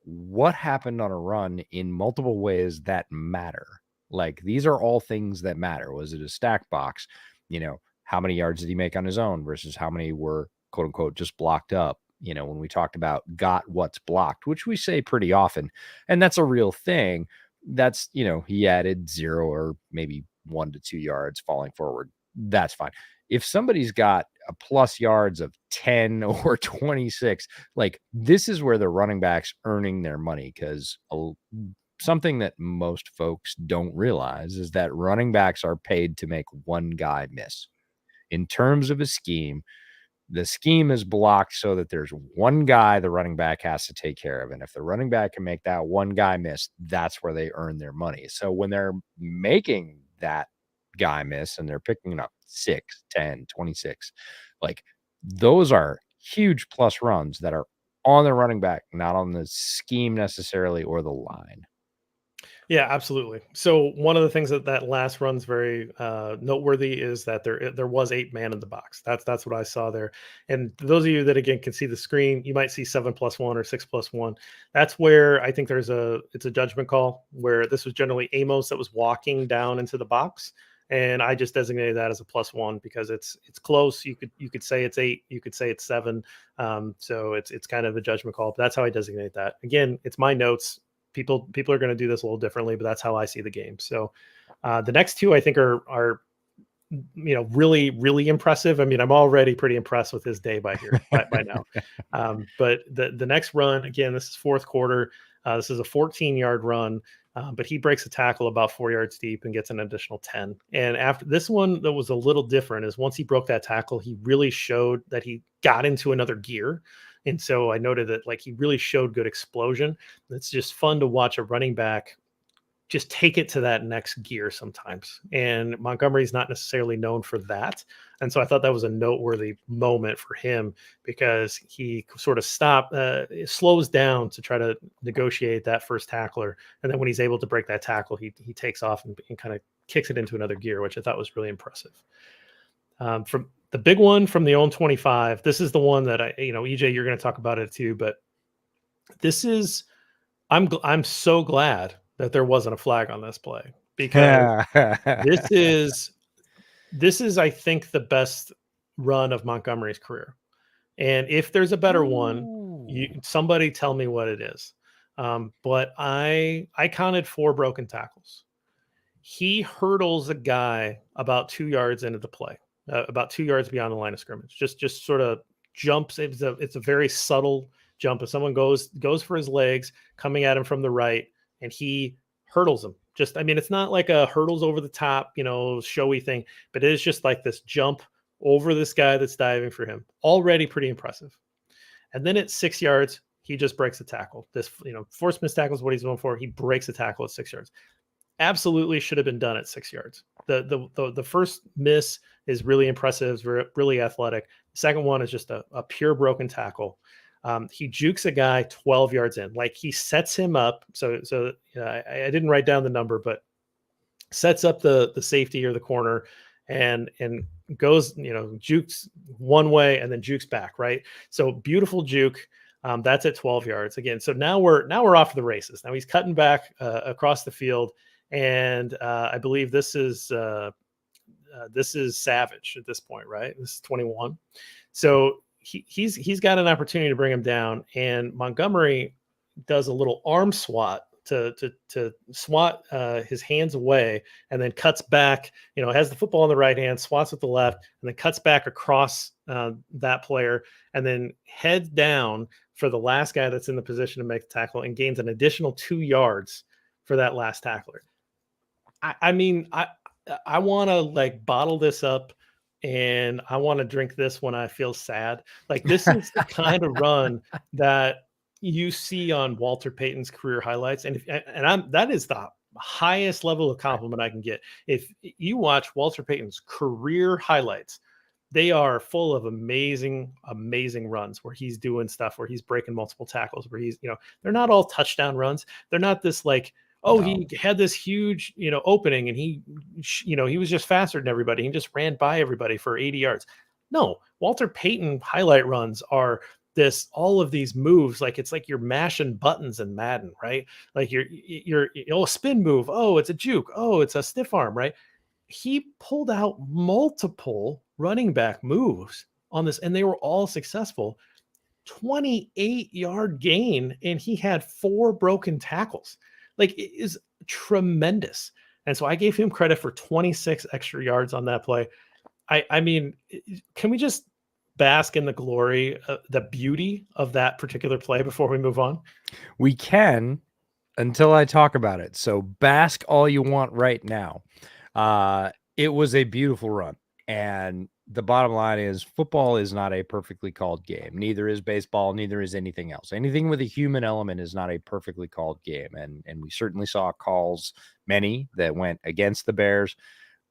what happened on a run in multiple ways that matter. Like, these are all things that matter. Was it a stack box? How many yards did he make on his own versus how many were, quote unquote, just blocked up? When we talked about got what's blocked, which we say pretty often, and that's a real thing. That's, he added 0 or maybe 1 to 2 yards falling forward. That's fine. If somebody's got a plus yards of 10 or 26, like, this is where the running backs earning their money, because something that most folks don't realize is that running backs are paid to make one guy miss. In terms of a scheme, The scheme is blocked so that there's one guy the running back has to take care of. And if the running back can make that one guy miss, that's where they earn their money. So when they're making that guy miss and they're picking up 6, 10, 26, like those are huge plus runs that are on the running back, not on the scheme necessarily or the line. Yeah, absolutely. So one of the things that last run's very noteworthy is that there was 8 man in the box. That's what I saw there. And those of you that again can see the screen, you might see 7+1 or 6+1. That's where I think it's a judgment call where this was generally Amos that was walking down into the box, and I just designated that as a +1 because it's close. You could say it's 8, you could say it's 7. So it's kind of a judgment call. But that's how I designate that. Again, it's my notes. People are going to do this a little differently, but that's how I see the game. So the next two I think are really impressive. I mean, I'm already pretty impressed with his day by now. But the next run, again, this is fourth quarter. This is a 14-yard run, but he breaks a tackle about 4 yards deep and gets an additional 10. And after this one, that was a little different. Is once he broke that tackle, he really showed that he got into another gear. And so I noted that like he really showed good explosion. It's just fun to watch a running back just take it to that next gear sometimes. And Montgomery's not necessarily known for that. And so I thought that was a noteworthy moment for him because he sort of slows down to try to negotiate that first tackler. And then when he's able to break that tackle, he takes off and kind of kicks it into another gear, which I thought was really impressive. From the big one from the own 25, this is the one that EJ, you're going to talk about it too, but this is, I'm so glad that there wasn't a flag on this play because this is, I think, the best run of Montgomery's career. And if there's a better one, somebody tell me what it is. But I counted 4 broken tackles. He hurdles a guy about 2 yards into the play. About 2 yards beyond the line of scrimmage, just sort of jumps. It's a very subtle jump. If someone goes for his legs coming at him from the right, and he hurdles him. It's not like a hurdles over the top, showy thing, but it is just like this jump over this guy that's diving for him. Already pretty impressive. And then at 6 yards, he just breaks a tackle. This, forced missed tackle is what he's going for. He breaks a tackle at 6 yards. Absolutely should have been done at 6 yards. The first miss is really impressive, really athletic. The second one is just a pure broken tackle. He jukes a guy 12 yards in, like he sets him up. So I didn't write down the number, but sets up the safety or the corner and goes, jukes one way and then jukes back. Right. So beautiful juke. That's at 12 yards again. So now we're off to the races. Now he's cutting back across the field. And I believe this is Savage at this point, right? This is 21. So he's got an opportunity to bring him down, and Montgomery does a little arm swat to swat his hands away, and then cuts back. Has the football in the right hand, swats with the left, and then cuts back across that player, and then heads down for the last guy that's in the position to make the tackle, and gains an additional 2 yards for that last tackler. I want to like bottle this up and I want to drink this when I feel sad. Like this is the kind of run that you see on Walter Payton's career highlights. And that is the highest level of compliment I can get. If you watch Walter Payton's career highlights, they are full of amazing runs where he's doing stuff, where he's breaking multiple tackles, where he's, they're not all touchdown runs. They're not this like, he had this huge, opening and he was just faster than everybody. He just ran by everybody for 80 yards. No, Walter Payton highlight runs are all of these moves. Like, it's like you're mashing buttons in Madden, right? Like you're a spin move. Oh, it's a juke. Oh, it's a stiff arm, right? He pulled out multiple running back moves on this and they were all successful. 28-yard gain. And he had 4 broken tackles. Like, it is tremendous. And so I gave him credit for 26 extra yards on that play. I mean, can we just bask in the glory, the beauty of that particular play before we move on? We can, until I talk about it. So bask all you want right now. It was a beautiful run. And the bottom line is football is not a perfectly called game. Neither is baseball, neither is anything else. Anything with a human element is not a perfectly called game. And we certainly saw calls, many that went against the Bears.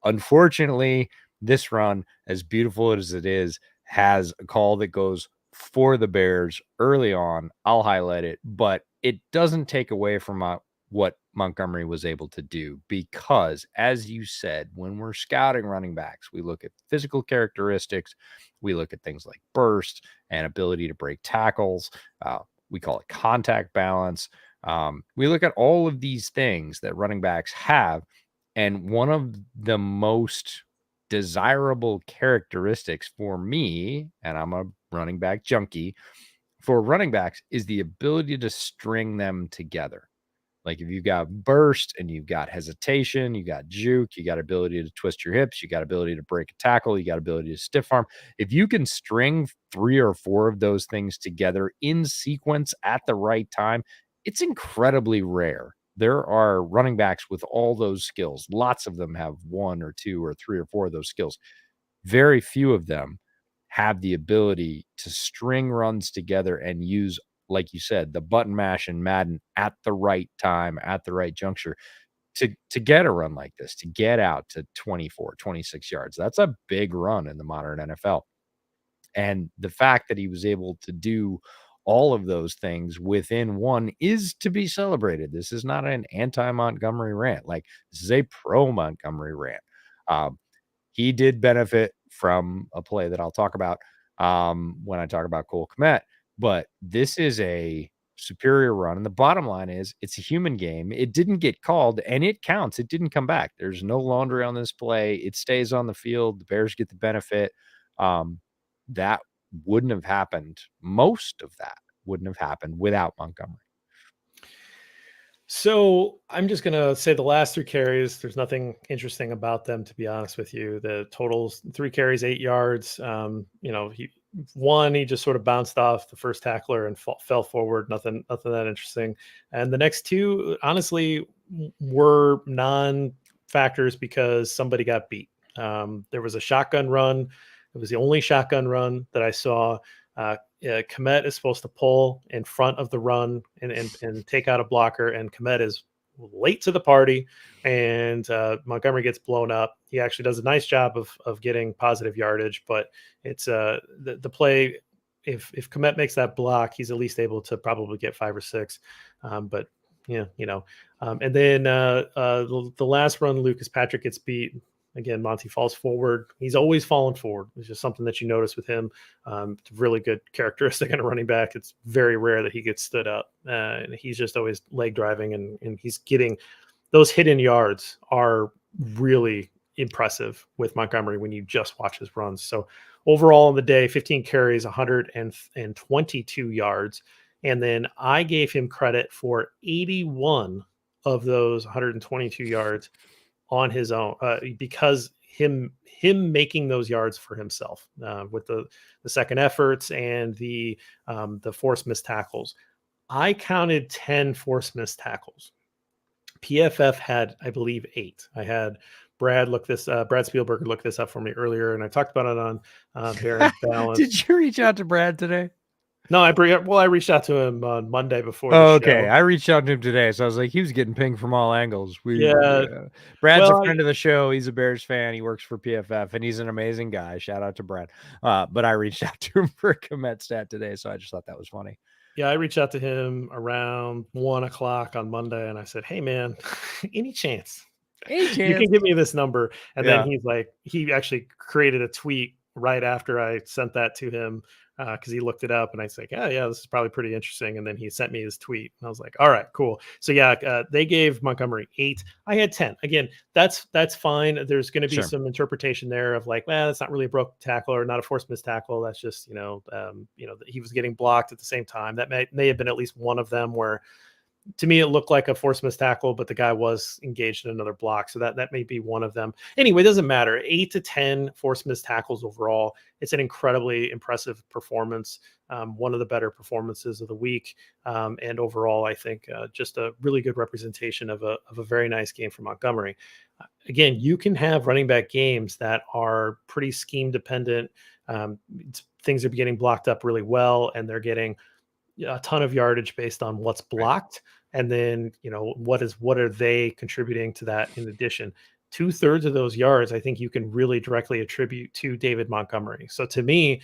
Unfortunately, this run, as beautiful as it is, has a call that goes for the Bears early on. I'll highlight it, but it doesn't take away from what Montgomery was able to do, because, as you said, when we're scouting running backs, we look at physical characteristics, we look at things like burst and ability to break tackles. We call it contact balance. We look at all of these things that running backs have. And one of the most desirable characteristics for me, and I'm a running back junkie, for running backs is the ability to string them together. Like if you've got burst and you've got hesitation, you got juke, you got ability to twist your hips, you got ability to break a tackle, you got ability to stiff arm. If you can string 3 or 4 of those things together in sequence at the right time, it's incredibly rare. There are running backs with all those skills. Lots of them have 1 or 2 or 3 or 4 of those skills. Very few of them have the ability to string runs together and use, like you said, the button mash in Madden at the right time, at the right juncture to get a run like this, to get out to 24, 26 yards. That's a big run in the modern NFL. And the fact that he was able to do all of those things within one is to be celebrated. This is not an anti-Montgomery rant. Like, this is a pro-Montgomery rant. Um, he did benefit from a play that I'll talk about when I talk about Cole Kmet, but this is a superior run. And the bottom line is it's a human game. It didn't get called and it counts. It didn't come back. There's no laundry on this play. It stays on the field. The Bears get the benefit. That wouldn't have happened. Most of that wouldn't have happened without Montgomery. So I'm just going to say the last 3 carries, there's nothing interesting about them, to be honest with you. The totals, 3 carries, 8 yards. He just sort of bounced off the first tackler and fell forward. Nothing that interesting. And the next 2, honestly, were non-factors because somebody got beat. There was a shotgun run. It was the only shotgun run that I saw. Kmet is supposed to pull in front of the run and take out a blocker, and Kmet is late to the party, and Montgomery gets blown up. He actually does a nice job of getting positive yardage, but it's the play. If Kmet makes that block, he's at least able to probably get 5 or 6. But yeah, and then the last run, Lucas Patrick gets beat. Again, Monty falls forward. He's always fallen forward. It's just something that you notice with him. It's a really good characteristic in a running back. It's very rare that he gets stood up. And he's just always leg driving, and he's getting those hidden yards are really impressive with Montgomery when you just watch his runs. So overall in the day, 15 carries, 122 yards. And then I gave him credit for 81 of those 122 yards on his own, because him making those yards for himself with the second efforts and the forced missed tackles. I counted 10 forced missed tackles. PFF had, I believe, 8. I had Brad Spielberger look this up for me earlier, and I talked about it on Baron's Balance. Did you reach out to Brad today? No, I reached out to him on Monday before the show. Okay, I reached out to him today, so I was like, he was getting pinged from all angles. Yeah. Brad's a friend of the show. He's a Bears fan. He works for PFF, and he's an amazing guy. Shout out to Brad. But I reached out to him for a Kmet stat today, so I just thought that was funny. Yeah, I reached out to him around 1:00 on Monday, and I said, "Hey, man, any chance you can give me this number?" And then he's like, he actually created a tweet right after I sent that to him, because he looked it up, and I was like, yeah, this is probably pretty interesting. And then he sent me his tweet, and I was like, all right, cool. So yeah, they gave Montgomery 8. I had 10. Again, that's fine. There's going to be some interpretation there of like, well, that's not really a broken tackle or not a forced missed tackle. That's just he was getting blocked at the same time. That may have been at least one of them where, to me, it looked like a forced missed tackle, but the guy was engaged in another block. So that may be one of them. Anyway, it doesn't matter. 8 to 10 forced missed tackles overall. It's an incredibly impressive performance. One of the better performances of the week. And overall, I think just a really good representation of a very nice game for Montgomery. Again, you can have running back games that are pretty scheme dependent. Things are getting blocked up really well, and they're getting a ton of yardage based on what's Right. blocked, and then what are they contributing to that in addition. Two-thirds of those yards, I think you can really directly attribute to David Montgomery. So to me,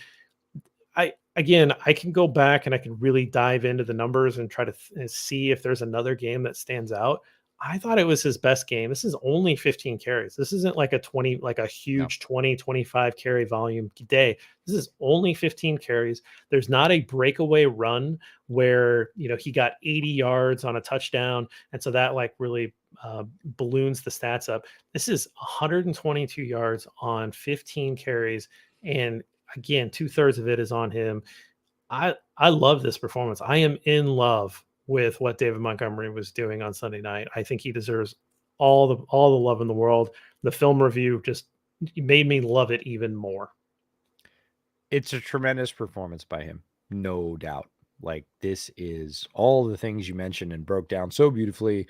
I can go back and I can really dive into the numbers and try to see if there's another game that stands out. I thought it was his best game. This is only 15 carries. This isn't like a No. huge 20-25 carry volume day. This is only 15 carries. There's not a breakaway run where, he got 80 yards on a touchdown. And so that like really balloons the stats up. This is 122 yards on 15 carries. And again, two-thirds of it is on him. I love this performance. I am in love with what David Montgomery was doing on Sunday night. I think he deserves all the love in the world. The film review just made me love it even more. It's a tremendous performance by him, no doubt. Like, this is all the things you mentioned and broke down so beautifully.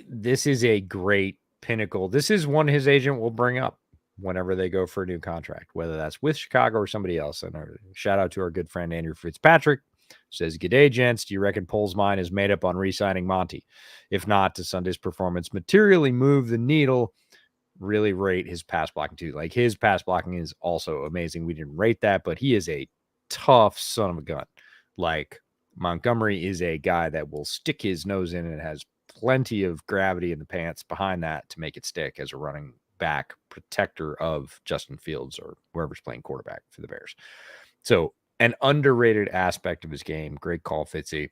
This is a great pinnacle. This is one his agent will bring up whenever they go for a new contract, whether that's with Chicago or somebody else. And shout out to our good friend Andrew Fitzpatrick. Says, "Good day, gents. Do you reckon Pole's mind is made up on re-signing Monty? If not, does Sunday's performance materially move the needle? Really rate his pass blocking too. Like, his pass blocking is also amazing. We didn't rate that, but he is a tough son of a gun. Like, Montgomery is a guy that will stick his nose in and has plenty of gravity in the pants behind that to make it stick as a running back protector of Justin Fields or whoever's playing quarterback for the Bears. So, an underrated aspect of his game. Great call, Fitzy.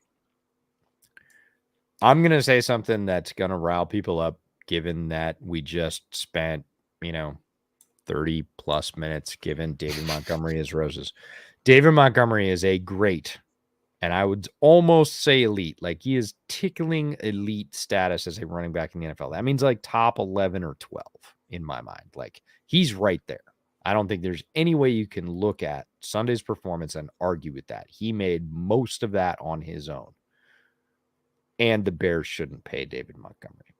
I'm going to say something that's going to rile people up, given that we just spent, 30 plus minutes giving David Montgomery his roses. David Montgomery is a great, and I would almost say elite. Like, he is tickling elite status as a running back in the NFL. That means like top 11 or 12 in my mind. Like, he's right there. I don't think there's any way you can look at Sunday's performance and argue with that. He made most of that on his own. And the Bears shouldn't pay David Montgomery.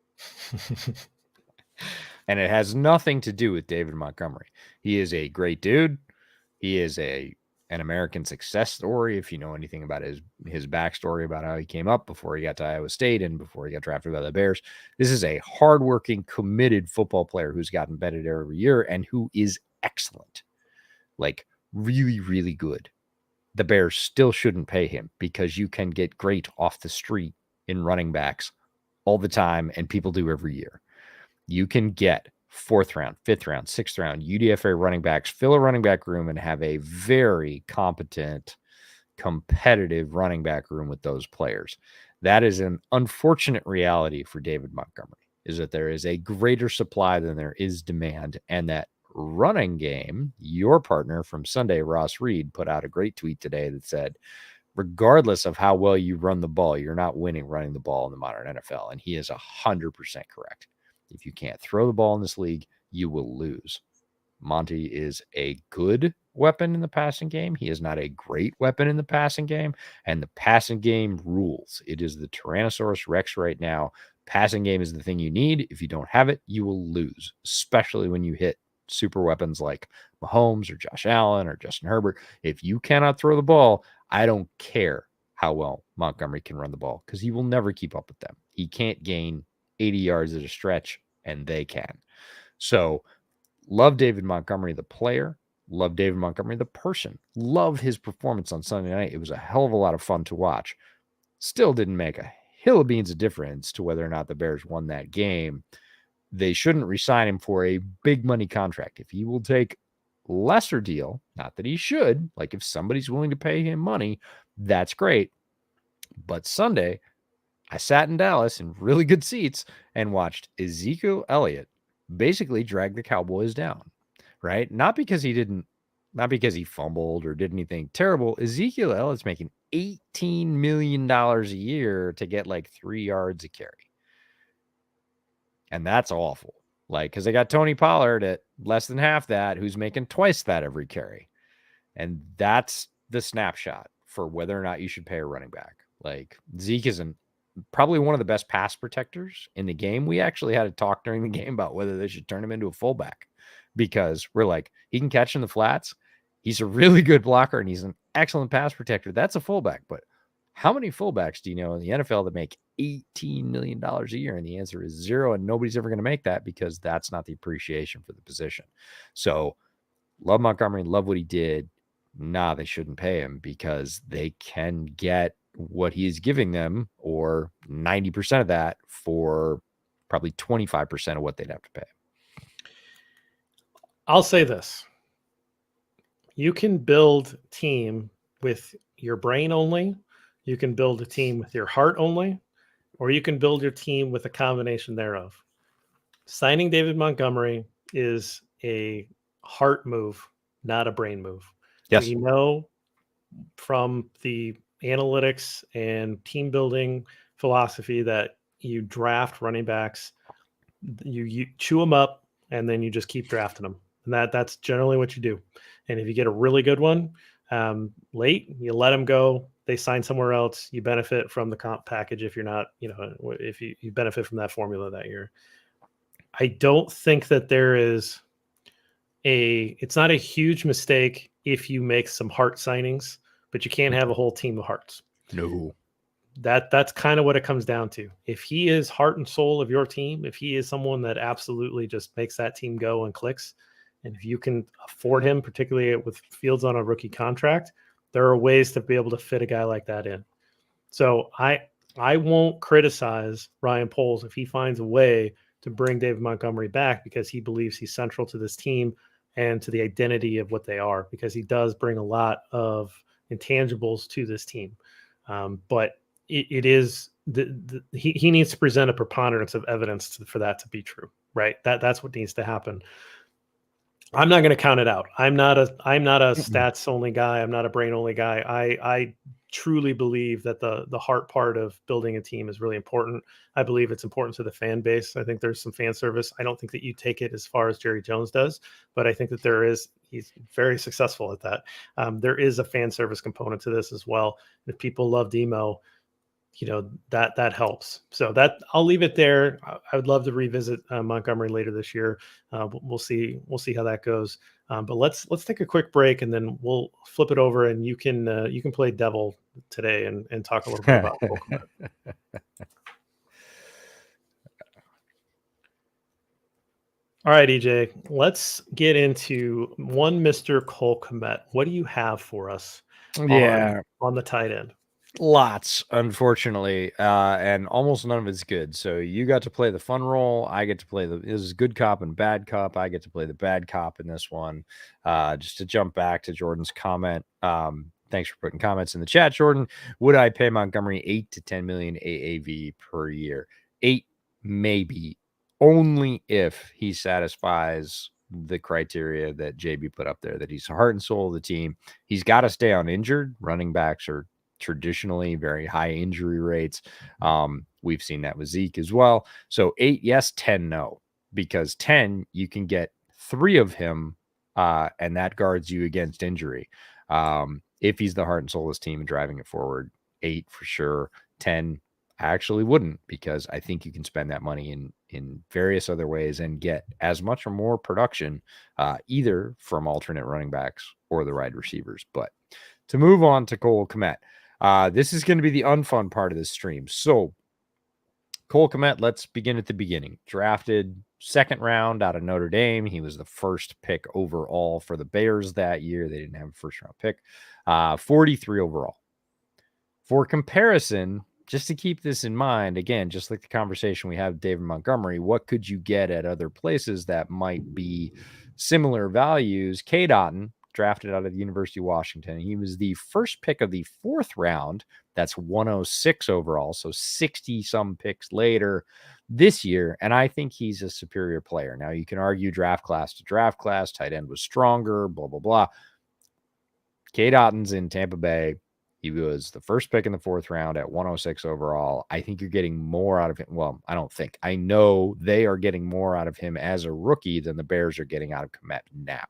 And it has nothing to do with David Montgomery. He is a great dude. He is an American success story. If you know anything about his backstory about how he came up before he got to Iowa State and before he got drafted by the Bears, this is a hardworking, committed football player who's gotten better every year and who is excellent. Like, really, really good. The Bears still shouldn't pay him because you can get great off the street in running backs all the time, and people do every year. You can get 4th round, 5th round, 6th round UDFA running backs, fill a running back room, and have a very competent, competitive running back room with those players. That is an unfortunate reality for David Montgomery, is that there is a greater supply than there is demand, and that running game, your partner from Sunday, Ross Reed, put out a great tweet today that said, regardless of how well you run the ball, you're not winning running the ball in the modern NFL. And he is 100% correct. If you can't throw the ball in this league, you will lose. Monty is a good weapon in the passing game. He is not a great weapon in the passing game. And the passing game rules. It is the Tyrannosaurus Rex right now. Passing game is the thing you need. If you don't have it, you will lose, especially when you hit super weapons like Mahomes or Josh Allen or Justin Herbert. If you cannot throw the ball, I don't care how well Montgomery can run the ball because he will never keep up with them. He can't gain 80 yards at a stretch, and they can. So, love David Montgomery, the player. Love David Montgomery, the person. Love his performance on Sunday night. It was a hell of a lot of fun to watch. Still didn't make a hill of beans of difference to whether or not the Bears won that game. They shouldn't re-sign him for a big money contract. If he will take lesser deal, not that he should, like if somebody's willing to pay him money, that's great. But Sunday, I sat in Dallas in really good seats and watched Ezekiel Elliott basically drag the Cowboys down, right? Not because he fumbled or did anything terrible. Ezekiel Elliott's making $18 million a year to get like 3 yards a carry. And that's awful. Like, because they got Tony Pollard at less than half that, who's making twice that every carry. And that's the snapshot for whether or not you should pay a running back. Like, Zeke is an probably one of the best pass protectors in the game. We actually had a talk during the game about whether they should turn him into a fullback, because we're like, he can catch in the flats. He's a really good blocker and he's an excellent pass protector. That's a fullback. But how many fullbacks do you know in the NFL that make $18 million a year? And the answer is zero. And nobody's ever going to make that, because that's not the appreciation for the position. So love Montgomery, love what he did. Nah, they shouldn't pay him, because they can get what he is giving them, or 90% of that, for probably 25% of what they'd have to pay. I'll say this. You can build team with your brain only. You can build a team with your heart only, or you can build your team with a combination thereof. Signing David Montgomery is a heart move, not a brain move. Yes. We know from the analytics and team building philosophy that you draft running backs, you chew them up, and then you just keep drafting them. And that's generally what you do. And if you get a really good one late, you let them go. They sign somewhere else. You benefit from the comp package if you're not, if you benefit from that formula that year. I don't think that there is it's not a huge mistake if you make some heart signings, but you can't have a whole team of hearts. No. That's kind of what it comes down to. If he is heart and soul of your team, if he is someone that absolutely just makes that team go and clicks, and if you can afford him, particularly with Fields on a rookie contract, there are ways to be able to fit a guy like that in. So I won't criticize Ryan Poles if he finds a way to bring David Montgomery back, because he believes he's central to this team and to the identity of what they are, because he does bring a lot of intangibles to this team. But it is he needs to present a preponderance of evidence for that to be true, right? That's what needs to happen. I'm not going to count it out. I'm not a stats only guy. I'm not a brain only guy. I truly believe that the heart part of building a team is really important. I believe it's important to the fan base. I think there's some fan service. I don't think that you take it as far as Jerry Jones does, but I think that he's very successful at that. There is a fan service component to this as well. If people love Demo, that helps. So that I'll leave it there. I would love to revisit Montgomery later this year. We'll see how that goes. But let's take a quick break, and then we'll flip it over, and you can play devil today and talk a little bit about Cole Kmet. All right, EJ, let's get into one Mr. Cole Kmet. What do you have for us on the tight end? Lots, unfortunately, and almost none of it's good. So you got to play the fun role. I get to play this is good cop and bad cop. I get to play the bad cop in this one. Just to jump back to Jordan's comment. Thanks for putting comments in the chat, Jordan. Would I pay Montgomery 8 to 10 million AAV per year? 8, maybe, only if he satisfies the criteria that JB put up there, that he's the heart and soul of the team. He's got to stay uninjured. Running backs are traditionally very high injury rates. We've seen that with Zeke as well. So 8, yes, 10, no, because 10, you can get 3 of him, and that guards you against injury. If he's the heart and soul of his team and driving it forward, 8 for sure. 10, I actually wouldn't, because I think you can spend that money in various other ways and get as much or more production, either from alternate running backs or the wide receivers. But to move on to Cole Kmet, this is going to be the unfun part of this stream. So Cole Kmet, let's begin at the beginning. Drafted 2nd round out of Notre Dame. He was the first pick overall for the Bears that year. They didn't have a first round pick. 43 overall. For comparison, just to keep this in mind, again, just like the conversation we had with David Montgomery, what could you get at other places that might be similar values? Cade Otton, drafted out of the University of Washington. He was the first pick of the 4th round. That's 106 overall. So 60 some picks later this year. And I think he's a superior player. Now you can argue draft class to draft class, tight end was stronger, blah, blah, blah. Cade Otton's in Tampa Bay. He was the first pick in the 4th round at 106 overall. I think you're getting more out of him. Well, I don't think. I know they are getting more out of him as a rookie than the Bears are getting out of Kmet now.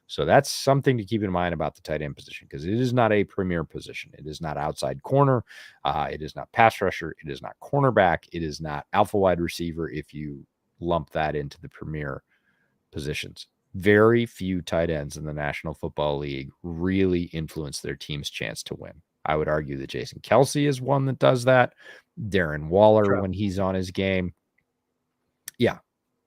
So that's something to keep in mind about the tight end position, because it is not a premier position. It is not outside corner. It is not pass rusher. It is not cornerback. It is not alpha wide receiver if you lump that into the premier positions. Very few tight ends in the National Football League really influence their team's chance to win. I would argue that Jason Kelce is one that does that. Darren Waller, when he's on his game. Yeah,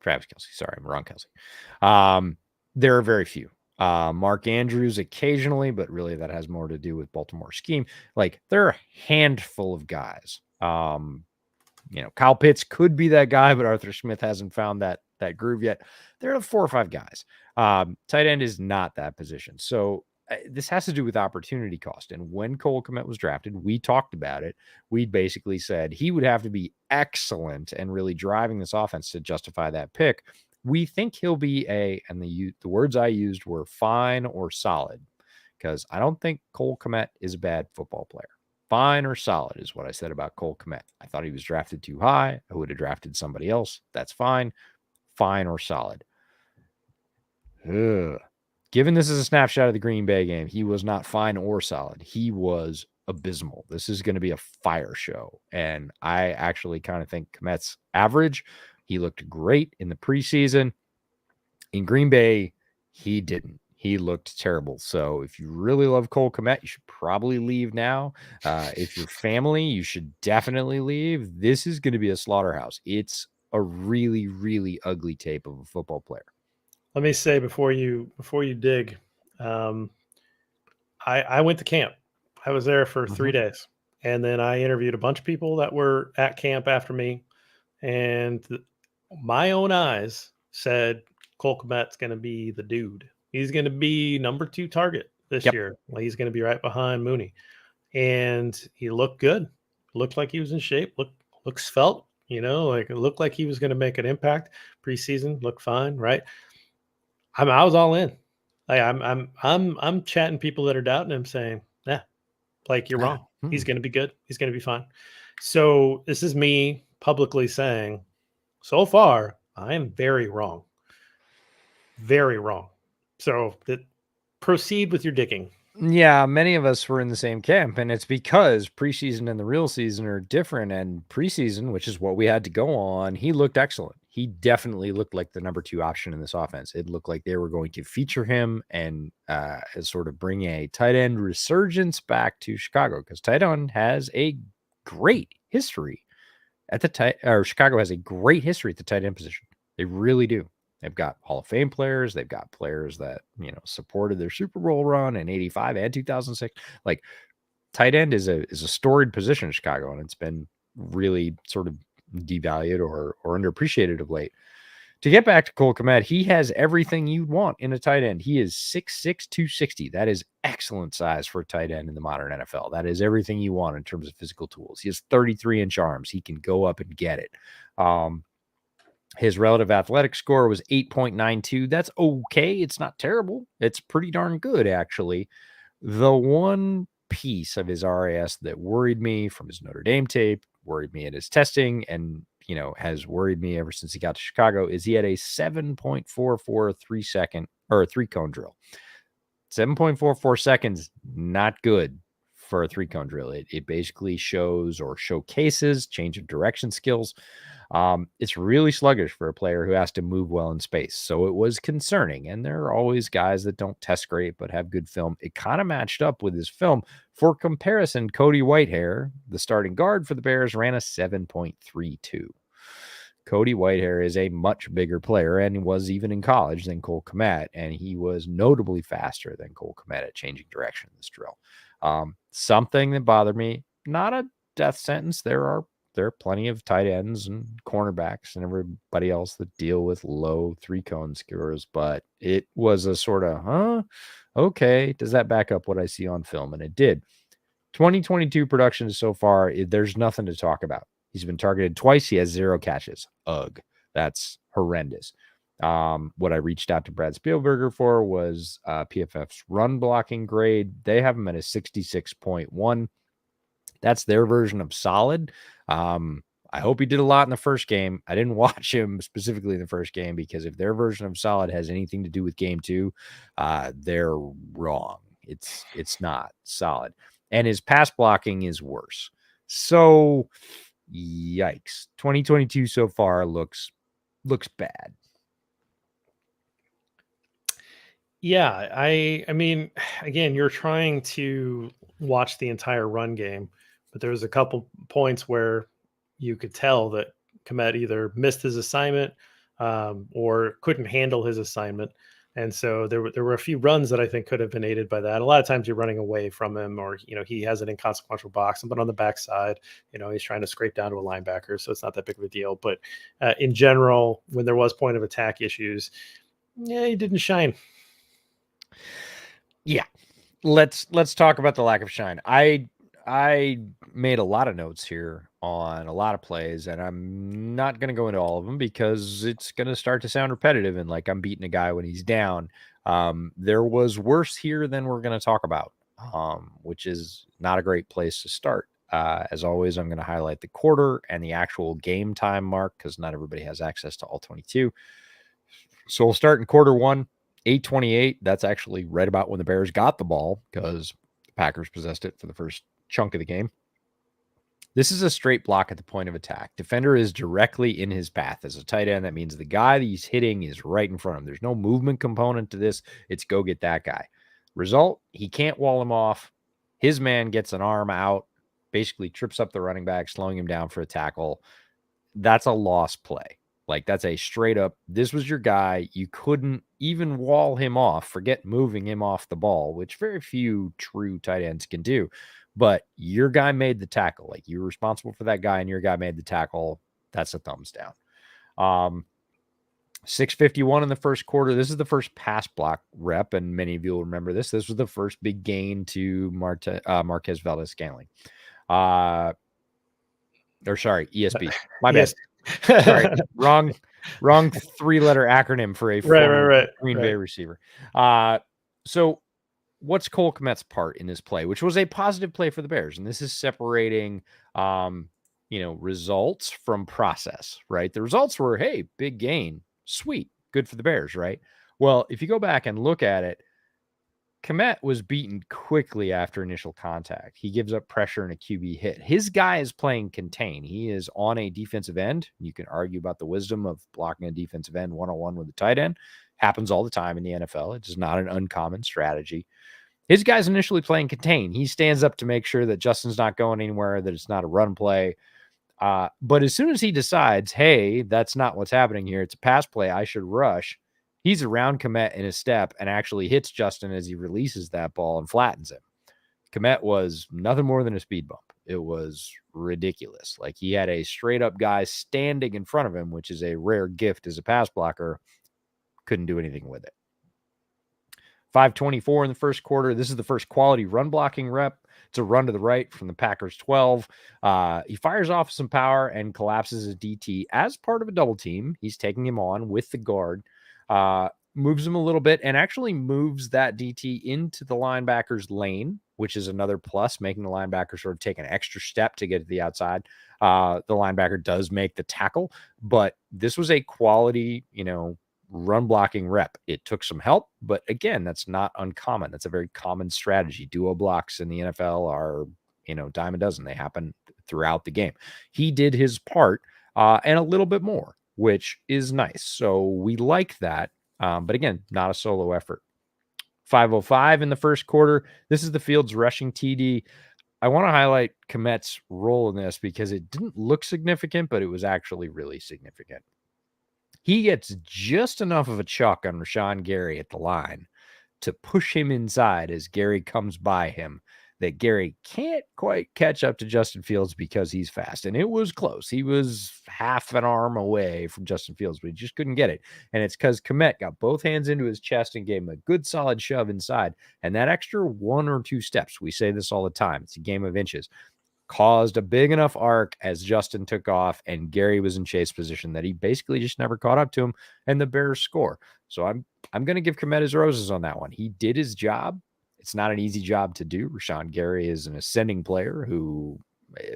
Travis Kelce. Sorry, I'm wrong, Kelce. There are very few. Mark Andrews occasionally, but really that has more to do with Baltimore scheme. Like, there are a handful of guys. Kyle Pitts could be that guy, but Arthur Smith hasn't found that groove yet. There are 4 or 5 guys. Tight end is not that position. So this has to do with opportunity cost. And when Cole Kmet was drafted, we talked about it. We basically said he would have to be excellent and really driving this offense to justify that pick. We think he'll be and the words I used were fine or solid, because I don't think Cole Kmet is a bad football player. Fine or solid is what I said about Cole Kmet. I thought he was drafted too high. I would have drafted somebody else. That's fine. Fine or solid. Ugh. Given this is a snapshot of the Green Bay game, he was not fine or solid. He was abysmal. This is going to be a fire show. And I actually kind of think Kmet's average. He looked great in the preseason. In Green Bay, he didn't. He looked terrible. So if you really love Cole Kmet, you should probably leave now. If you're family, you should definitely leave. This is going to be a slaughterhouse. It's a really, really ugly tape of a football player. Let me say before you dig, I went to camp. I was there for 3 days, and then I interviewed a bunch of people that were at camp after me, and my own eyes said Cole Kmet's going to be the dude. He's going to be number 2 target this year. Well, he's going to be right behind Mooney, and he looked good. Looked like he was in shape. Looked svelte. Like it looked like he was going to make an impact. Preseason looked fine, right? I was all in. Like I'm chatting people that are doubting him, saying, "Yeah, like you're wrong. He's going to be good. He's going to be fine." So this is me publicly saying, so far I am very wrong. Very wrong. So proceed with your digging. Yeah, many of us were in the same camp, and it's because preseason and the real season are different. And preseason, which is what we had to go on, he looked excellent. He definitely looked like the number 2 option in this offense. It looked like they were going to feature him and sort of bring a tight end resurgence back to Chicago, because tight end has a great history at the tight, or Chicago has a great history at the tight end position. They really do. They've got Hall of Fame players. They've got players that, supported their Super Bowl run in 85 and 2006. Like, tight end is a storied position in Chicago, and it's been really sort of devalued or underappreciated of late. To get back to Cole Kmet, he has everything you'd want in a tight end. He is 6'6", 260. That is excellent size for a tight end in the modern NFL. That is everything you want in terms of physical tools. He has 33-inch arms. He can go up and get it. His relative athletic score was 8.92. That's okay. It's not terrible. It's pretty darn good, actually. The one piece of his RAS that worried me from his Notre Dame tape, worried me at his testing, and has worried me ever since he got to Chicago, is he had a 7.44 3-second or a 3-cone drill. 7.44 seconds, not good for a 3-cone drill. It basically shows or showcases change of direction skills. It's really sluggish for a player who has to move well in space. So it was concerning. And there are always guys that don't test great but have good film. It kind of matched up with his film. For comparison, Cody Whitehair, the starting guard for the Bears, ran a 7.32. Cody Whitehair is a much bigger player and was even in college than Cole Kmet, and he was notably faster than Cole Kmet at changing direction in this drill. Something that bothered me, not a death sentence. There are plenty of tight ends and cornerbacks and everybody else that deal with low 3-cone scores, but it was a sort of, okay, does that back up what I see on film? And it did. 2022 production so far, there's nothing to talk about. He's been targeted twice. He has 0 catches. Ugh, that's horrendous. What I reached out to Brad Spielberger for was PFF's run blocking grade. They have him at a 66.1. That's their version of solid. I hope he did a lot in the first game. I didn't watch him specifically in the first game because if their version of solid has anything to do with game 2, they're wrong. It's not solid. And his pass blocking is worse. So, yikes. 2022 so far looks bad. Yeah, I mean, again, you're trying to watch the entire run game, but there was a couple points where you could tell that Kmet either missed his assignment or couldn't handle his assignment. And so there were a few runs that I think could have been aided by that. A lot of times you're running away from him, or he has an inconsequential box, but on the backside, he's trying to scrape down to a linebacker, so it's not that big of a deal. But in general, when there was point of attack issues, yeah, he didn't shine. Yeah. Let's talk about the lack of shine. I made a lot of notes here on a lot of plays, and I'm not going to go into all of them because it's going to start to sound repetitive and like I'm beating a guy when he's down. There was worse here than we're going to talk about, which is not a great place to start. As always, I'm going to highlight the quarter and the actual game time mark because not everybody has access to all 22. So we'll start in quarter 1. 8:28. That's actually right about when the Bears got the ball because the Packers possessed it for the first chunk of the game. This is a straight block at the point of attack. Defender is directly in his path. As a tight end, that means the guy that he's hitting is right in front of him. There's no movement component to this. It's go get that guy. Result, he can't wall him off. His man gets an arm out, basically trips up the running back, slowing him down for a tackle. That's a lost play. Like, that's a straight up, this was your guy. You couldn't even wall him off. Forget moving him off the ball, which very few true tight ends can do. But your guy made the tackle. Like, you're responsible for that guy, and your guy made the tackle. That's a thumbs down. 6:51 in the first quarter. This is the first pass block rep, and many of you will remember this. This was the first big gain to Marquez Valdes-Scantling. ESB. My bad. Sorry, wrong 3-letter acronym for a Green Bay receiver. So what's Cole Kmet's part in this play, which was a positive play for the Bears? And this is separating, results from process, right? The results were, hey, big gain, sweet, good for the Bears, right? Well, if you go back and look at it, Kmet was beaten quickly after initial contact. He gives up pressure and a QB hit. His guy is playing contain. He is on a defensive end. You can argue about the wisdom of blocking a defensive end one-on-one with a tight end. Happens all the time in the NFL. It is not an uncommon strategy. His guy's initially playing contain. He stands up to make sure that Justin's not going anywhere, that it's not a run play. But as soon as he decides, hey, that's not what's happening here, it's a pass play, I should rush, he's around Kmet in a step and actually hits Justin as he releases that ball and flattens him. Kmet was nothing more than a speed bump. It was ridiculous. Like, he had a straight up guy standing in front of him, which is a rare gift as a pass blocker. Couldn't do anything with it. 5:24 in the first quarter. This is the first quality run blocking rep. It's a run to the right from the Packers 12. He fires off some power and collapses his DT as part of a double team. He's taking him on with the guard. Moves him a little bit and actually moves that DT into the linebacker's lane, which is another plus, making the linebacker sort of take an extra step to get to the outside. The linebacker does make the tackle, but this was a quality, run blocking rep. It took some help, but again, that's not uncommon. That's a very common strategy. Duo blocks in the NFL are, dime a dozen. They happen throughout the game. He did his part and a little bit more, which is nice. So we like that. But again, not a solo effort. 5:05 in the first quarter. This is the Fields rushing TD. I want to highlight Kmet's role in this because it didn't look significant, but it was actually really significant. He gets just enough of a chuck on Rashawn Gary at the line to push him inside as Gary comes by him, that Gary can't quite catch up to Justin Fields because he's fast. And it was close. He was half an arm away from Justin Fields, but he just couldn't get it. And it's because Kmet got both hands into his chest and gave him a good solid shove inside. And that extra 1 or 2 steps, we say this all the time, it's a game of inches, caused a big enough arc as Justin took off and Gary was in chase position that he basically just never caught up to him, and the Bears score. So I'm going to give Kmet his roses on that one. He did his job. It's not an easy job to do. Rashawn Gary is an ascending player who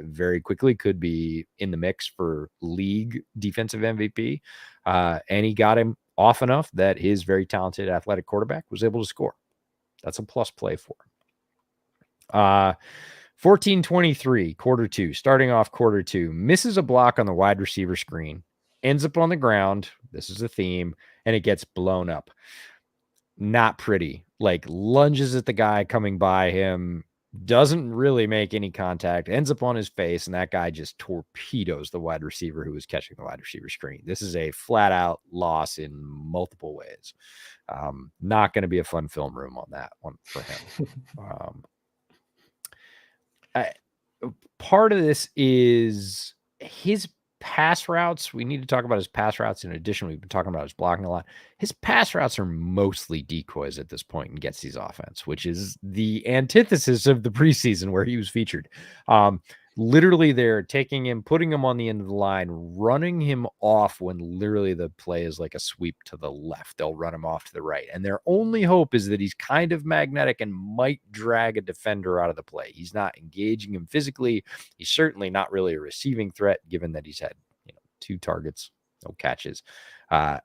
very quickly could be in the mix for league defensive MVP. And he got him off enough that his very talented athletic quarterback was able to score. That's a plus play for him. 14-23, quarter two, starting off quarter two, misses a block on the wide receiver screen, ends up on the ground. This is a theme, and it gets blown up. Not pretty. Like, lunges at the guy coming by him, doesn't really make any contact, ends up on his face, and that guy just torpedoes the wide receiver who was catching the wide receiver screen. This is a flat out loss in multiple ways. Not going to be a fun film room on that one for him. Part of this is his pass routes. We need to talk about his pass routes. In addition, we've been talking about his blocking a lot. His pass routes are mostly decoys at this point in Getsy's offense, which is the antithesis of the preseason where he was featured. Literally, they're taking him, putting him on the end of the line, running him off when literally the play is like a sweep to the left. They'll run him off to the right. And their only hope is that he's kind of magnetic and might drag a defender out of the play. He's not engaging him physically. He's certainly not really a receiving threat, given that he's had 2 targets, no catches.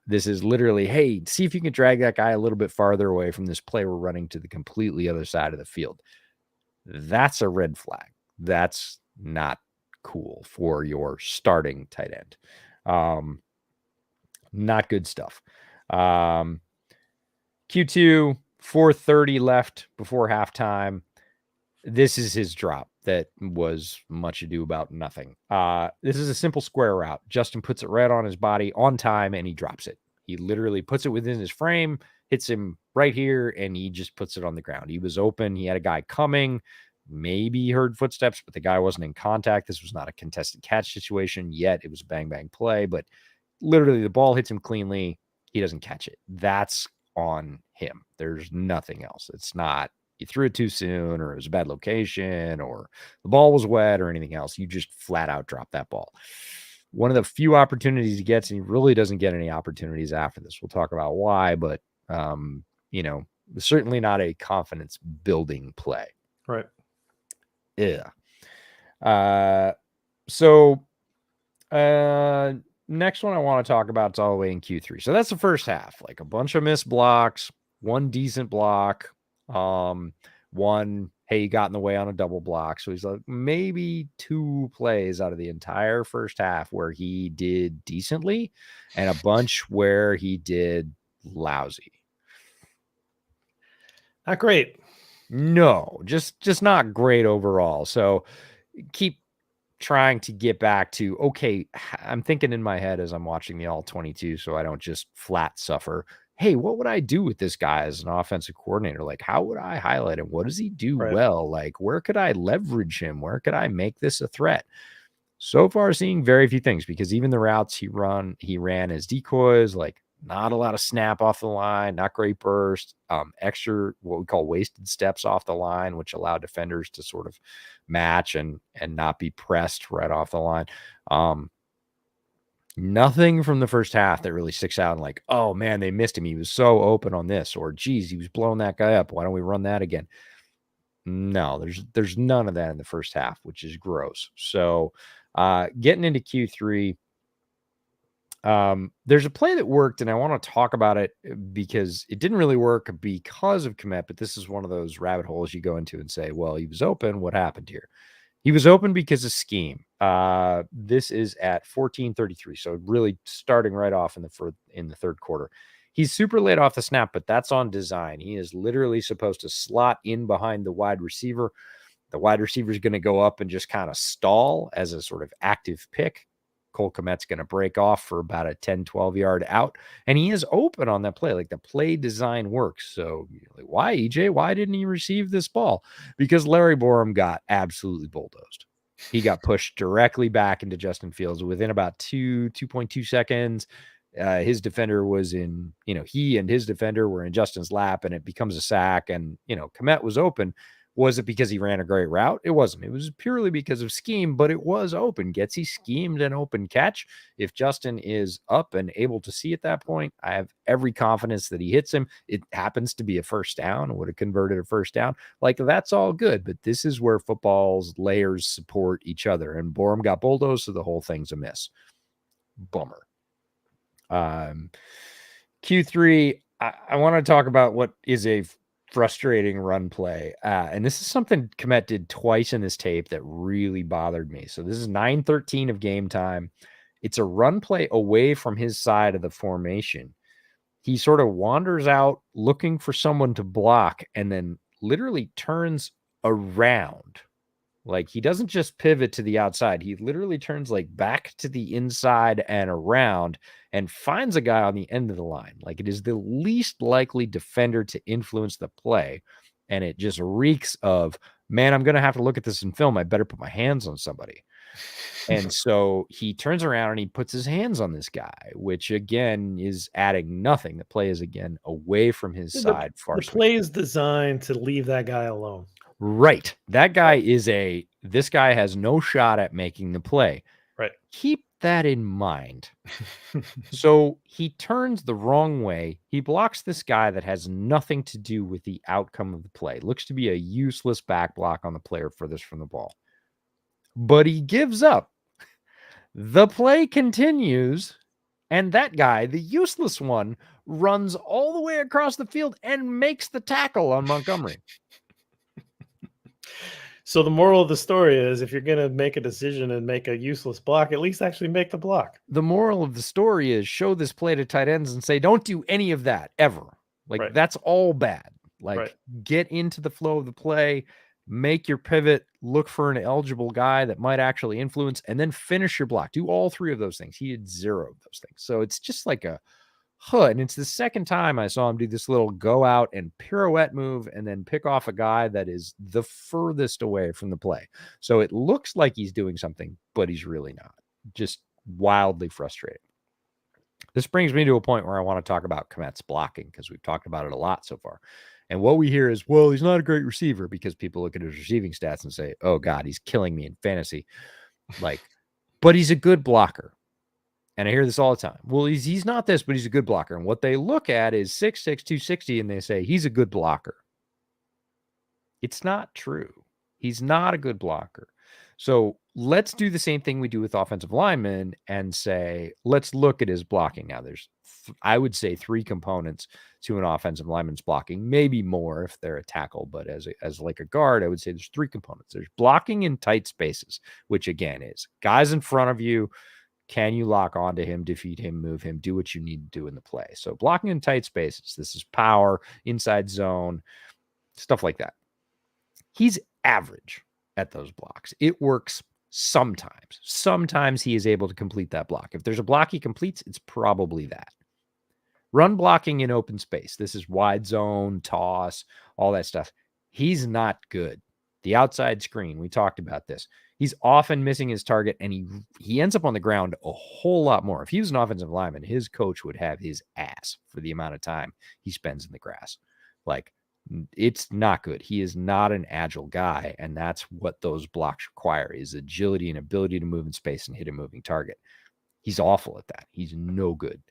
This is literally, hey, see if you can drag that guy a little bit farther away from this play we're running to the completely other side of the field. That's a red flag. That's not cool for your starting tight end. Not good stuff. Q2, 4:30 left before halftime. This is his drop that was much ado about nothing. This is a simple square route. Justin puts it right on his body on time, and he drops it. He literally puts it within his frame, hits him right here, and he just puts it on the ground. He was open. He had a guy coming. Maybe he heard footsteps, but the guy wasn't in contact. This was not a contested catch situation yet. It was a bang-bang play, but literally the ball hits him cleanly. He doesn't catch it. That's on him. There's nothing else. It's not you threw it too soon or it was a bad location or the ball was wet or anything else. You just flat out drop that ball. One of the few opportunities he gets, and he really doesn't get any opportunities after this. We'll talk about why, but, certainly not a confidence building play. Right. Yeah. Next one I want to talk about is all the way in Q3. So that's the first half, like a bunch of missed blocks, one decent block, one, hey, he got in the way on a double block. So he's like maybe 2 plays out of the entire first half where he did decently and a bunch where he did lousy. Not great. No, just not great overall. So keep trying to get back to, okay, I'm thinking in my head as I'm watching the all 22, so I don't just flat suffer. Hey, what would I do with this guy as an offensive coordinator? Like, how would I highlight him? What does he do well? Like, where could I leverage him? Where could I make this a threat? So far, seeing very few things because even the routes he ran as decoys, like not a lot of snap off the line, not great burst, extra what we call wasted steps off the line, which allow defenders to sort of match and not be pressed right off the line. Nothing from the first half that really sticks out and like, oh man, they missed him. He was so open on this, or geez, he was blowing that guy up. Why don't we run that again? No, there's none of that in the first half, which is gross. So getting into Q3, there's a play that worked, and I want to talk about it because it didn't really work because of Kmet, but this is one of those rabbit holes you go into and say, well, he was open. What happened here? He was open because of scheme. This is at 14:33, so really starting right off in the third quarter. He's super late off the snap, but that's on design. He is literally supposed to slot in behind the wide receiver. The wide receiver is going to go up and just kind of stall as a sort of active pick. Cole Kmet's going to break off for about a 10, 12 yard out. And he is open on that play. Like the play design works. So like, why, EJ? Why didn't he receive this ball? Because Larry Borum got absolutely bulldozed. He got pushed directly back into Justin Fields within about 2.2 seconds. His defender was in, he and his defender were in Justin's lap, and it becomes a sack. And, Kmet was open. Was it because he ran a great route? It wasn't. It was purely because of scheme, but it was open. Getsy schemed an open catch. If Justin is up and able to see at that point, I have every confidence that he hits him. It happens to be a first down, would have converted a first down. Like, that's all good, but this is where football's layers support each other. And Borum got bulldozed, so the whole thing's a miss. Bummer. Q3, I want to talk about what is a frustrating run play. And this is something Kmet did twice in this tape that really bothered me. So this is 9:13 of game time. It's a run play away from his side of the formation. He sort of wanders out looking for someone to block and then literally turns around. Like, he doesn't just pivot to the outside. He literally turns like back to the inside and around and finds a guy on the end of the line. Like, it is the least likely defender to influence the play. And it just reeks of, man, I'm going to have to look at this in film. I better put my hands on somebody. And so he turns around and he puts his hands on this guy, which again is adding nothing. The play is again away from his side. The play is designed to leave that guy alone. Right. That guy this guy has no shot at making the play. Right. Keep that in mind. So he turns the wrong way. He blocks this guy that has nothing to do with the outcome of the play. Looks to be a useless back block on the player furthest from the ball. But he gives up. The play continues, and that guy, the useless one, runs all the way across the field and makes the tackle on Montgomery. So the moral of the story is, if you're going to make a decision and make a useless block, at least actually make the block. The moral of the story is, show this play to tight ends and say, don't do any of that ever. Like, that's all bad. Like, get into the flow of the play, make your pivot, look for an eligible guy that might actually influence, and then finish your block. Do all three of those things. He did zero of those things. So it's just like and it's the second time I saw him do this little go out and pirouette move and then pick off a guy that is the furthest away from the play. So it looks like he's doing something, but he's really not. Just wildly frustrating. This brings me to a point where I want to talk about Kmet's blocking, because we've talked about it a lot so far. And what we hear is, well, he's not a great receiver, because people look at his receiving stats and say, oh God, he's killing me in fantasy. Like, but he's a good blocker. And I hear this all the time. Well, he's not this, but he's a good blocker. And what they look at is 6'6", 260, and they say, he's a good blocker. It's not true. He's not a good blocker. So let's do the same thing we do with offensive linemen and say, let's look at his blocking. Now, there's, I would say, 3 components to an offensive lineman's blocking, maybe more if they're a tackle, but as like a guard, I would say there's 3 components. There's blocking in tight spaces, which again is guys in front of you. Can you lock onto him, defeat him, move him, do what you need to do in the play? So blocking in tight spaces, this is power, inside zone, stuff like that. He's average at those blocks. It works sometimes. Sometimes he is able to complete that block. If there's a block he completes, it's probably that. Run blocking in open space. This is wide zone, toss, all that stuff. He's not good. The outside screen, we talked about this. He's often missing his target, and he ends up on the ground a whole lot more. If he was an offensive lineman, his coach would have his ass for the amount of time he spends in the grass. Like, it's not good. He is not an agile guy, and that's what those blocks require, is agility and ability to move in space and hit a moving target. He's awful at that. He's no good.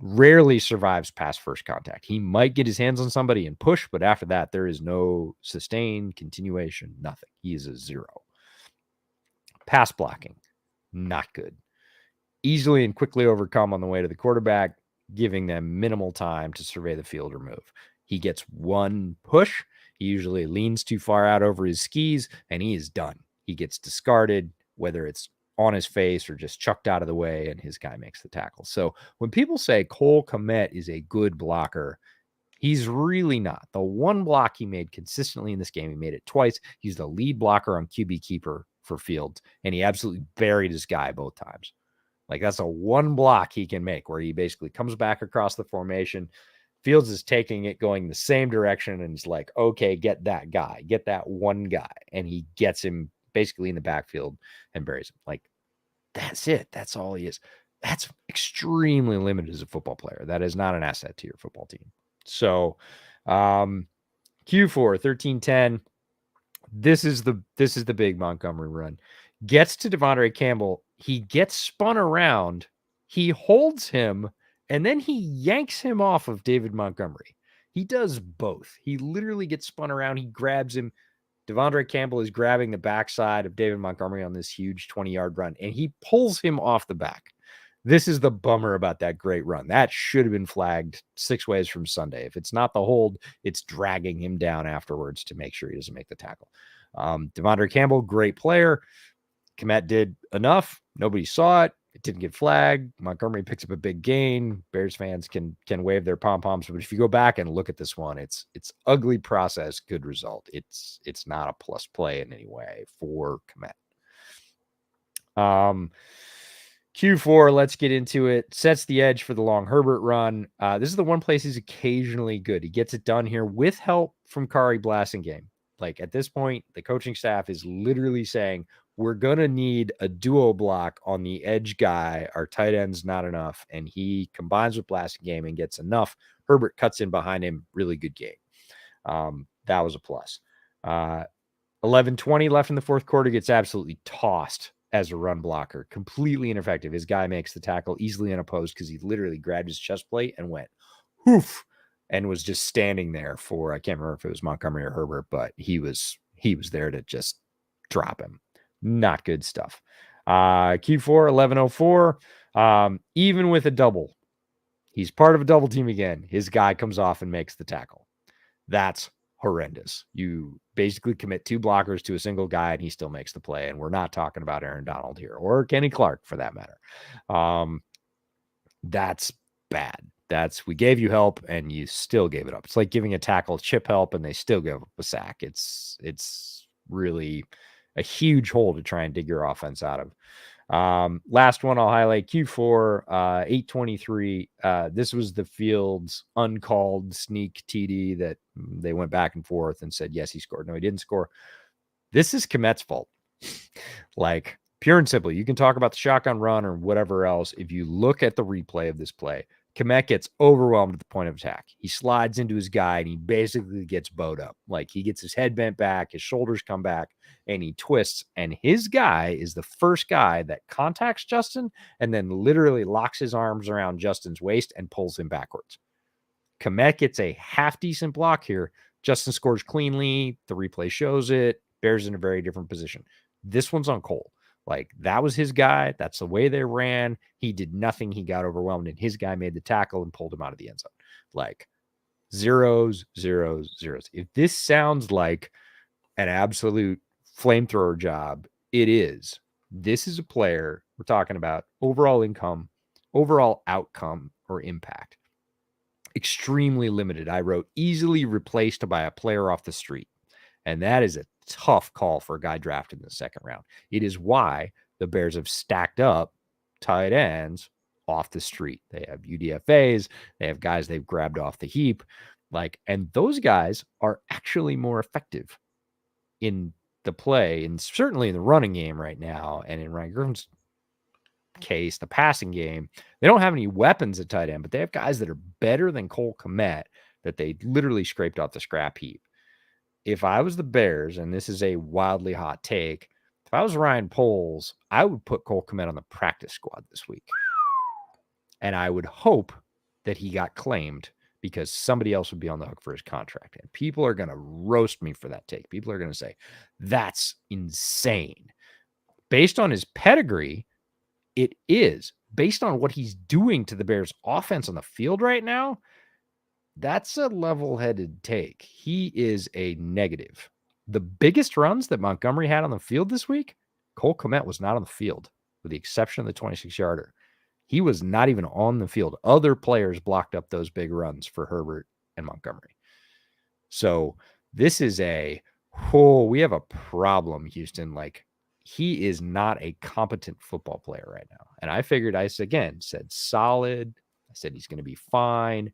Rarely survives past first contact. He might get his hands on somebody and push, but after that, there is no sustain, continuation, nothing. He is a 0. Pass blocking, not good. Easily and quickly overcome on the way to the quarterback, giving them minimal time to survey the field or move. He gets one push. He usually leans too far out over his skis, and he is done. He gets discarded, whether it's on his face or just chucked out of the way, and his guy makes the tackle. So when people say Cole Kmet is a good blocker, he's really not. The one block he made consistently in this game, he made it twice. He's the lead blocker on QB keeper for Fields, and he absolutely buried his guy both times. Like, that's a one block he can make, where he basically comes back across the formation. Fields is taking it, going the same direction, and he's like, okay, get that guy, get that one guy. And he gets him basically in the backfield and buries him. Like, that's it. That's all he is. That's extremely limited as a football player. That is not an asset to your football team. So Q4, 13-10. This is the big Montgomery run. Gets to Devondre Campbell. He gets spun around. He holds him, and then he yanks him off of David Montgomery. He does both. He literally gets spun around. He grabs him. Devondre Campbell is grabbing the backside of David Montgomery on this huge 20-yard run, and he pulls him off the back. This is the bummer about that great run. That should have been flagged 6 ways from Sunday. If it's not the hold, it's dragging him down afterwards to make sure he doesn't make the tackle. Devondre Campbell, great player. Kmet did enough. Nobody saw it. It didn't get flagged. Montgomery picks up a big gain. Bears fans can wave their pom-poms. But if you go back and look at this one, it's ugly process, good result. It's not a plus play in any way for Kmet. Q4, let's get into it. Sets the edge for the long Herbert run. This is the one place he's occasionally good. He gets it done here with help from Kari Blasingame. Like at this point, the coaching staff is literally saying, we're going to need a duo block on the edge guy. Our tight end's not enough. And he combines with Blasingame and gets enough. Herbert cuts in behind him. Really good game. That was a plus. 11:20 left in the fourth quarter, gets absolutely tossed as a run blocker. Completely ineffective. His guy makes the tackle easily unopposed because he literally grabbed his chest plate and went, whoof, and was just standing there for, I can't remember if it was Montgomery or Herbert, but he was there to just drop him. Not good stuff. Q4, 11:04. Even with a double, he's part of a double team again. His guy comes off and makes the tackle. That's horrendous. You basically commit 2 blockers to a single guy and he still makes the play. And we're not talking about Aaron Donald here or Kenny Clark for that matter. That's bad. We gave you help and you still gave it up. It's like giving a tackle chip help and they still give up a sack. It's really a huge hole to try and dig your offense out of. Last one I'll highlight, Q4, 8:23. This was the Fields uncalled sneak TD that they went back and forth and said, yes, he scored. No, he didn't score. This is Kmet's fault. Like, pure and simple. You can talk about the shotgun run or whatever else. If you look at the replay of this play, Kmet gets overwhelmed at the point of attack. He slides into his guy and he basically gets bowed up. Like he gets his head bent back, his shoulders come back, and he twists. And his guy is the first guy that contacts Justin and then literally locks his arms around Justin's waist and pulls him backwards. Kmet gets a half decent block here. Justin scores cleanly. The replay shows it. Bears in a very different position. This one's on Cole. Like, that was his guy. That's the way they ran. He did nothing. He got overwhelmed, and his guy made the tackle and pulled him out of the end zone. Like, zeros, zeros, zeros. If this sounds like an absolute flamethrower job, it is. This is a player we're talking about overall income, overall outcome, or impact. Extremely limited. I wrote easily replaced by a player off the street. And that is a tough call for a guy drafted in the second round. It is why the Bears have stacked up tight ends off the street. They have UDFAs. They have guys they've grabbed off the heap. And those guys are actually more effective in the play, and certainly in the running game right now. And in Ryan Griffin's case, the passing game, they don't have any weapons at tight end, but they have guys that are better than Cole Kmet that they literally scraped off the scrap heap. If I was the Bears, and this is a wildly hot take, if I was Ryan Poles, I would put Cole Kmet on the practice squad this week. And I would hope that he got claimed because somebody else would be on the hook for his contract. And people are going to roast me for that take. People are going to say, that's insane. Based on his pedigree, it is. Based on what he's doing to the Bears' offense on the field right now, that's a level-headed take. He is a negative. The biggest runs that Montgomery had on the field this week, Cole Kmet was not on the field, with the exception of the 26-yarder. He was not even on the field. Other players blocked up those big runs for Herbert and Montgomery. So this is we have a problem, Houston. He is not a competent football player right now. And I figured, said solid. I said he's going to be fine.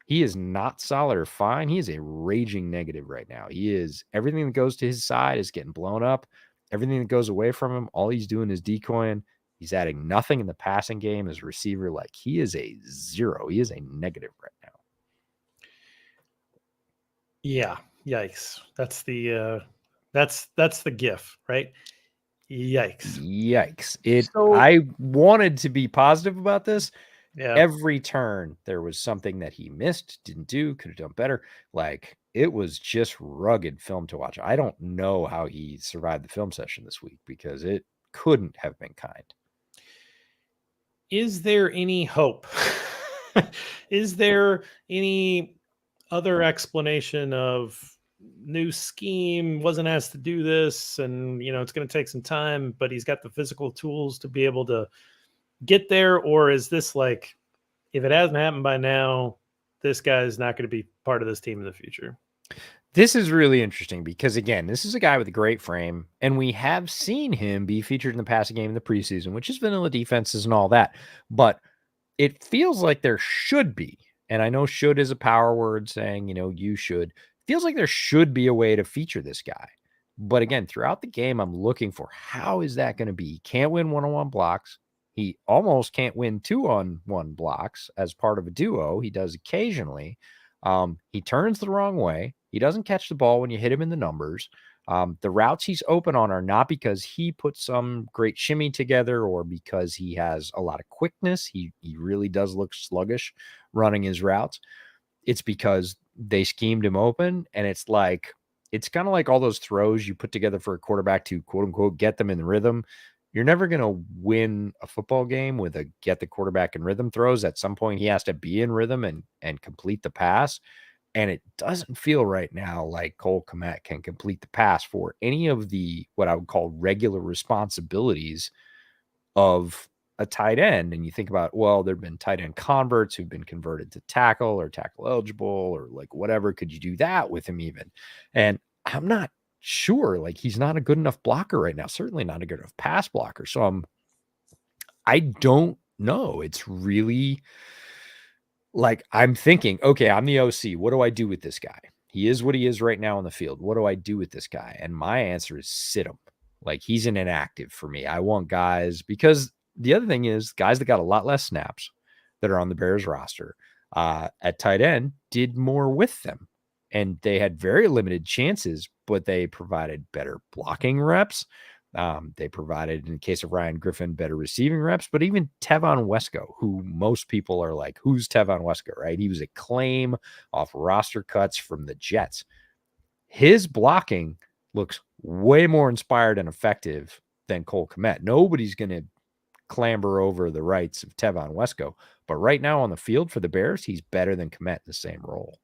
He is not solid or fine. He is a raging negative right now. He is, everything that goes to his side is getting blown up. Everything that goes away from him, all he's doing is decoying. He's adding nothing in the passing game as a receiver. He is a zero. He is a negative right now. Yeah. Yikes. That's the That's the GIF, right? Yikes. Yikes. So I wanted to be positive about this. yeah. Every turn there was something that he missed, didn't do, could have done better. Like, it was just rugged film to watch. I don't know how he survived the film session this week because it couldn't have been kind. Is there any hope? Is there any other explanation of new scheme, wasn't asked to do this, and it's going to take some time, but he's got the physical tools to be able to get there? Or is this like, if it hasn't happened by now, this guy is not going to be part of this team in the future? This is really interesting because, again, this is a guy with a great frame, and we have seen him be featured in the passing game in the preseason, which is vanilla defenses and all that. But it feels like there should be, and I know should is a power word saying, you should. Feels like there should be a way to feature this guy. But again, throughout the game, I'm looking for how is that going to be? He can't win one-on-one blocks. He almost can't win two-on-one blocks as part of a duo. He does occasionally. He turns the wrong way. He doesn't catch the ball when you hit him in the numbers. The routes he's open on are not because he put some great shimmy together or because he has a lot of quickness. He really does look sluggish running his routes. It's because they schemed him open, and it's kind of like all those throws you put together for a quarterback to quote unquote get them in rhythm. You're never going to win a football game with a get the quarterback in rhythm throws. At some point, he has to be in rhythm and complete the pass. And it doesn't feel right now like Cole Kmet can complete the pass for any of the what I would call regular responsibilities of a tight end. And you think about, well, there have been tight end converts who've been converted to tackle or tackle eligible or like whatever. Could you do that with him even? And I'm not sure. Like, he's not a good enough blocker right now. Certainly not a good enough pass blocker. So I don't know. It's really like I'm thinking, okay, I'm the OC. What do I do with this guy? He is what he is right now on the field. What do I do with this guy? And my answer is sit him. Like, he's an inactive for me. I want guys, because the other thing is guys that got a lot less snaps that are on the Bears roster at tight end did more with them. And they had very limited chances, but they provided better blocking reps. They provided, in the case of Ryan Griffin, better receiving reps, but even Tevon Wesco, who most people are like, who's Tevon Wesco, right? He was a claim off roster cuts from the Jets. His blocking looks way more inspired and effective than Cole Kmet. Nobody's going to clamber over the rights of Tevon Wesco, but right now on the field for the Bears, he's better than Kmet in the same role.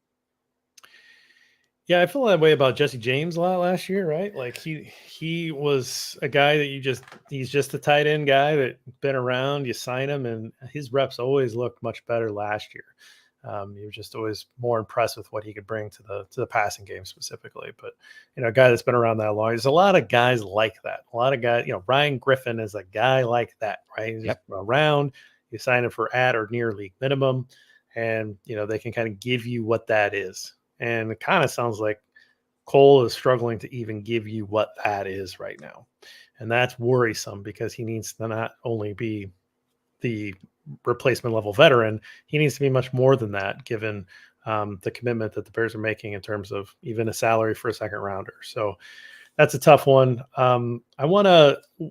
Yeah, I feel that way about Jesse James a lot last year, right? Like he was a guy that he's just a tight end guy that been around, you sign him, and his reps always looked much better last year. You were just always more impressed with what he could bring to the passing game specifically. But a guy that's been around that long, there's a lot of guys like that. A lot of guys, Ryan Griffin is a guy like that, right? He's just around, you sign him for at or near league minimum, and they can kind of give you what that is. And it kind of sounds like Cole is struggling to even give you what that is right now. And that's worrisome because he needs to not only be the replacement level veteran, he needs to be much more than that, given the commitment that the Bears are making in terms of even a salary for a second rounder. So that's a tough one.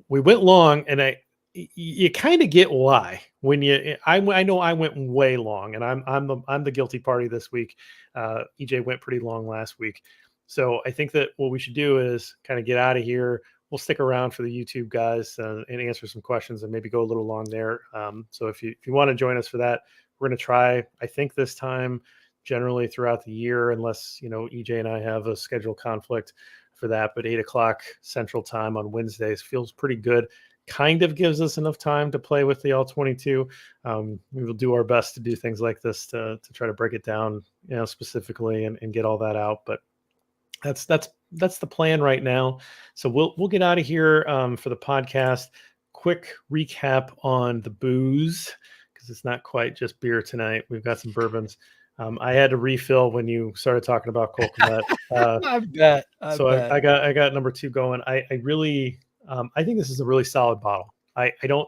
We went long, and you kind of get why when I know I went way long, and I'm the guilty party this week. EJ went pretty long last week. So I think that what we should do is kind of get out of here. We'll stick around for the YouTube guys and answer some questions and maybe go a little long there. So if you want to join us for that, we're going to try, I think this time, generally throughout the year, unless, EJ and I have a schedule conflict for that, but 8 o'clock Central Time on Wednesdays feels pretty good. Kind of gives us enough time to play with the All-22. We will do our best to do things like this to try to break it down, specifically and get all that out. But that's the plan right now. So we'll get out of here for the podcast. Quick recap on the booze, because it's not quite just beer tonight. We've got some bourbons. I had to refill when you started talking about Cole Kmet. I bet. I got number 2 going. I really I think this is a really solid bottle. I don't.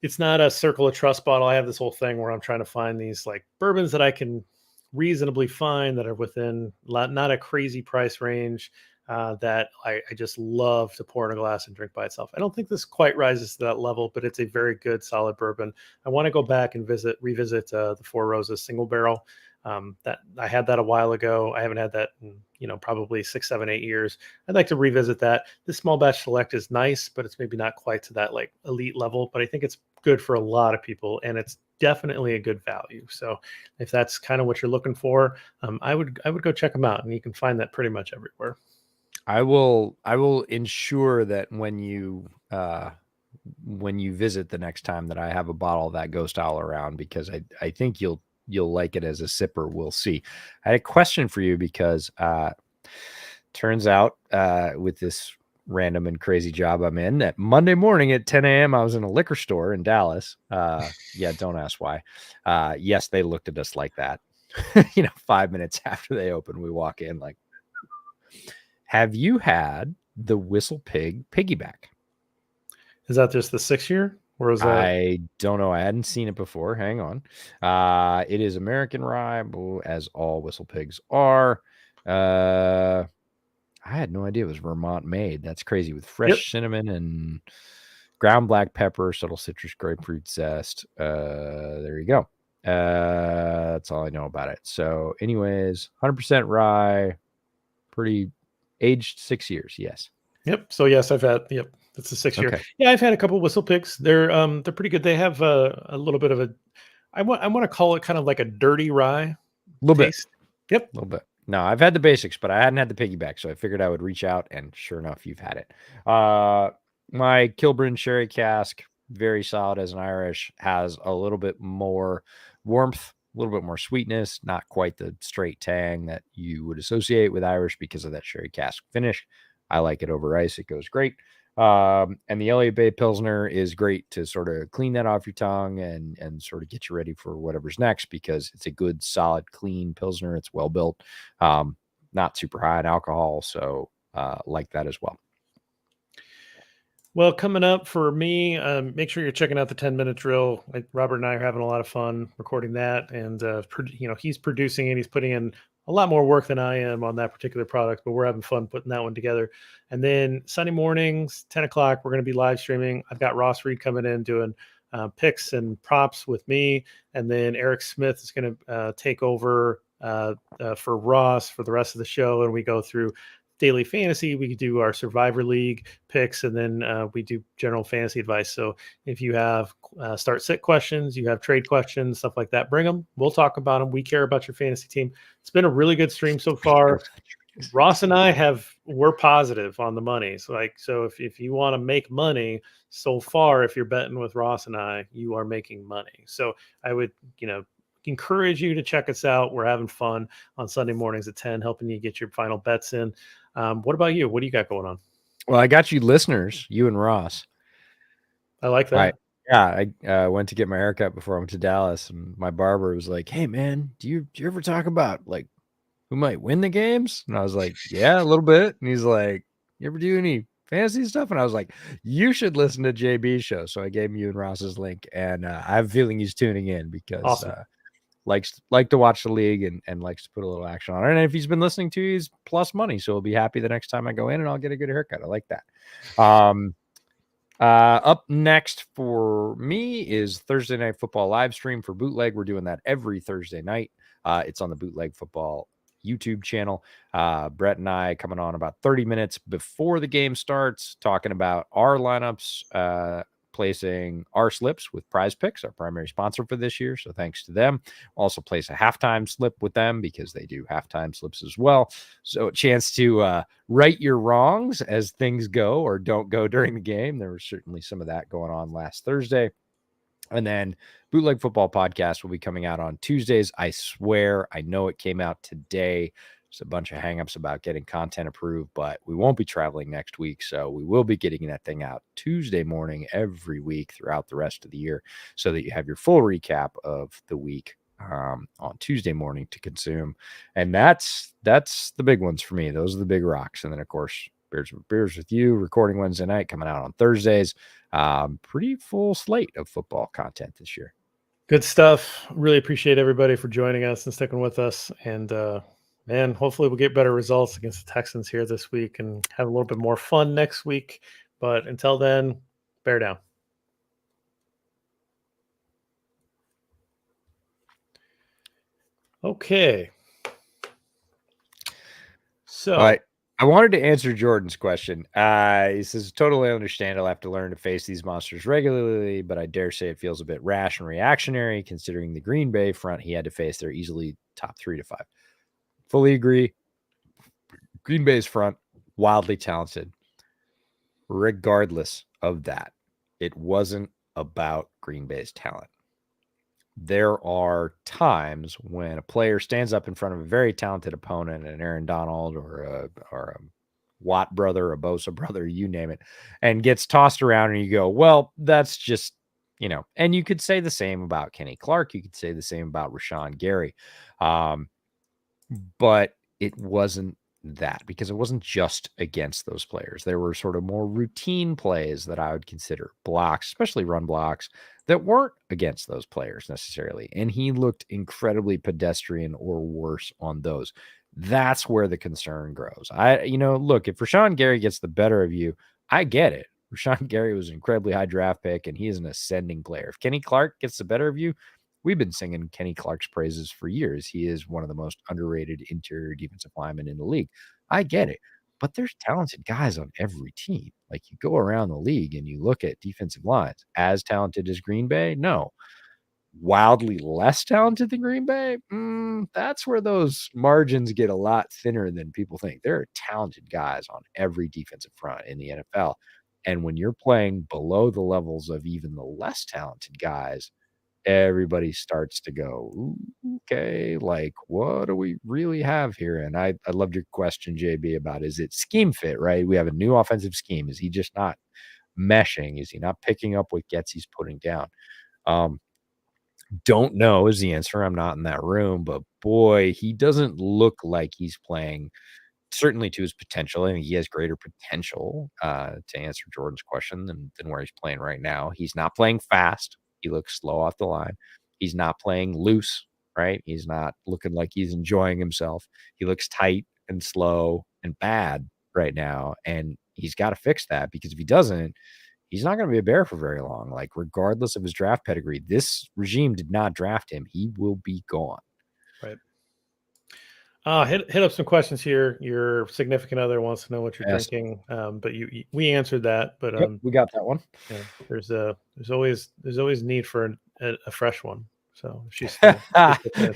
It's not a Circle of Trust bottle. I have this whole thing where I'm trying to find these like bourbons that I can reasonably fine that are within not a crazy price range. that I just love to pour in a glass and drink by itself. I don't think this quite rises to that level, but it's a very good, solid bourbon. I want to go back and revisit the Four Roses single barrel. That I had that a while ago. I haven't had that in, probably 6, 7, 8 years. I'd like to revisit that. This small batch select is nice, but it's maybe not quite to that like elite level, but I think it's good for a lot of people, and it's definitely a good value. So if that's kind of what you're looking for, I would go check them out, and you can find that pretty much everywhere. I will ensure that when you visit the next time that I have a bottle of that Ghost Owl around, because I think you'll like it as a sipper. We'll see. I had a question for you because turns out with this random and crazy job I'm in, that Monday morning at 10 a.m. I was in a liquor store in Dallas. Yeah, don't ask why. Yes, they looked at us like that. 5 minutes after they opened, we walk in like, have you had the Whistle Pig piggyback? Is that just the 6-year? Or is that? I don't know. I hadn't seen it before. Hang on. It is American rye, as all Whistle Pigs are. I had no idea it was Vermont made. That's crazy, with fresh cinnamon and ground black pepper, subtle citrus, grapefruit zest. There you go. That's all I know about it. So anyways, 100% rye, pretty aged 6 years. Yes. Yep. So yes, I've had, that's the 6-year. Okay. Yeah, I've had a couple Whistle Pigs. They're pretty good. They have a little bit of a, I want to call it kind of like a dirty rye taste. Yep. A little bit. No, I've had the basics, but I hadn't had the piggyback, so I figured I would reach out, and sure enough, you've had it. My Kilburn Sherry Cask, very solid as an Irish, has a little bit more warmth, a little bit more sweetness, not quite the straight tang that you would associate with Irish because of that Sherry Cask finish. I like it over ice. It goes great. And the Elliott Bay Pilsner is great to sort of clean that off your tongue and sort of get you ready for whatever's next, because it's a good, solid, clean Pilsner. It's well built, not super high in alcohol. So like that as well. Well, coming up for me, make sure you're checking out the 10-minute drill. Robert and I are having a lot of fun recording that, and he's producing it. He's putting in a lot more work than I am on that particular product, but we're having fun putting that one together. And then Sunday mornings, 10 o'clock, we're going to be live streaming. I've got Ross Reed coming in doing picks and props with me, and then Eric Smith is going to take over for Ross for the rest of the show, and we go through daily fantasy. We do our Survivor League picks, and then we do general fantasy advice. So if you have start sit questions, you have trade questions, stuff like that, bring them. We'll talk about them. We care about your fantasy team. It's been a really good stream so far. Ross and I we're positive on the money. So if you want to make money, so far, if you're betting with Ross and I, you are making money. So I would, encourage you to check us out. We're having fun on Sunday mornings at 10, helping you get your final bets in. What about you? What do you got going on? Well, I got you listeners, you and Ross. I like that. I went to get my haircut before I went to Dallas, and my barber was like, "Hey man, do you ever talk about like who might win the games?" And I was like, "Yeah, a little bit." And he's like, "You ever do any fantasy stuff?" And I was like, "You should listen to JB's show." So I gave him you and Ross's link, and I have a feeling he's tuning in because awesome. Likes to watch the league and likes to put a little action on it. And if he's been listening to you, he's plus money, so he'll be happy the next time I go in and I'll get a good haircut. I like that. Up next for me is Thursday Night Football live stream for Bootleg. We're doing that every Thursday night. It's on the Bootleg Football YouTube channel. Brett and I coming on about 30 minutes before the game starts, talking about our lineups, placing our slips with Prize Picks, our primary sponsor for this year. So thanks to them. Also place a halftime slip with them because they do halftime slips as well. So a chance to right your wrongs as things go or don't go during the game. There was certainly some of that going on last Thursday. And then Bootleg Football Podcast will be coming out on Tuesdays. I swear, I know it came out today. There's a bunch of hangups about getting content approved, but we won't be traveling next week. So we will be getting that thing out Tuesday morning every week throughout the rest of the year so that you have your full recap of the week on Tuesday morning to consume. And that's the big ones for me. Those are the big rocks. And then, of course, Beers with You, recording Wednesday night, coming out on Thursdays. Pretty full slate of football content this year. Good stuff. Really appreciate everybody for joining us and sticking with us. And Man, hopefully we'll get better results against the Texans here this week and have a little bit more fun next week. But until then, bear down. Okay. So, All right. I wanted to answer Jordan's question. He says, totally understand I'll have to learn to face these monsters regularly, but I dare say it feels a bit rash and reactionary considering the Green Bay front he had to face. They're easily top 3 to 5. Fully agree. Green Bay's front, wildly talented. Regardless of that, it wasn't about Green Bay's talent. There are times when a player stands up in front of a very talented opponent, an Aaron Donald or a Watt brother, a Bosa brother, you name it, and gets tossed around, and you go, well, that's just, and you could say the same about Kenny Clark. You could say the same about Rashawn Gary. But it wasn't that, because it wasn't just against those players. There were sort of more routine plays that I would consider blocks, especially run blocks, that weren't against those players necessarily. And he looked incredibly pedestrian or worse on those. That's where the concern grows. Look, if Rashawn Gary gets the better of you, I get it. Rashawn Gary was an incredibly high draft pick, and he is an ascending player. If Kenny Clark gets the better of you, we've been singing Kenny Clark's praises for years. He is one of the most underrated interior defensive linemen in the league. I get it. But there's talented guys on every team. Like, you go around the league and you look at defensive lines. As talented as Green Bay? No. Wildly less talented than Green Bay? That's where those margins get a lot thinner than people think. There are talented guys on every defensive front in the NFL. And when you're playing below the levels of even the less talented guys, everybody starts to go, "Ooh, okay, like, what do we really have here?" And I loved your question, JB, about, is it scheme fit, right? We have a new offensive scheme. Is he just not meshing? Is he not picking up what he's putting down? Um, don't know is the answer. I'm not in that room, but boy, he doesn't look like he's playing certainly to his potential. I think he has greater potential, to answer Jordan's question, than where he's playing right now. He's not playing fast. He looks slow off the line. He's not playing loose, right? He's not looking like he's enjoying himself. He looks tight and slow and bad right now, and he's got to fix that, because if he doesn't, he's not going to be a Bear for very long. Like, regardless of his draft pedigree, this regime did not draft him. He will be gone. right. Hit up some questions here. Your significant other wants to know what you're drinking, but we answered that. But Yep, we got that one. yeah, there's always need for a fresh one. So if she's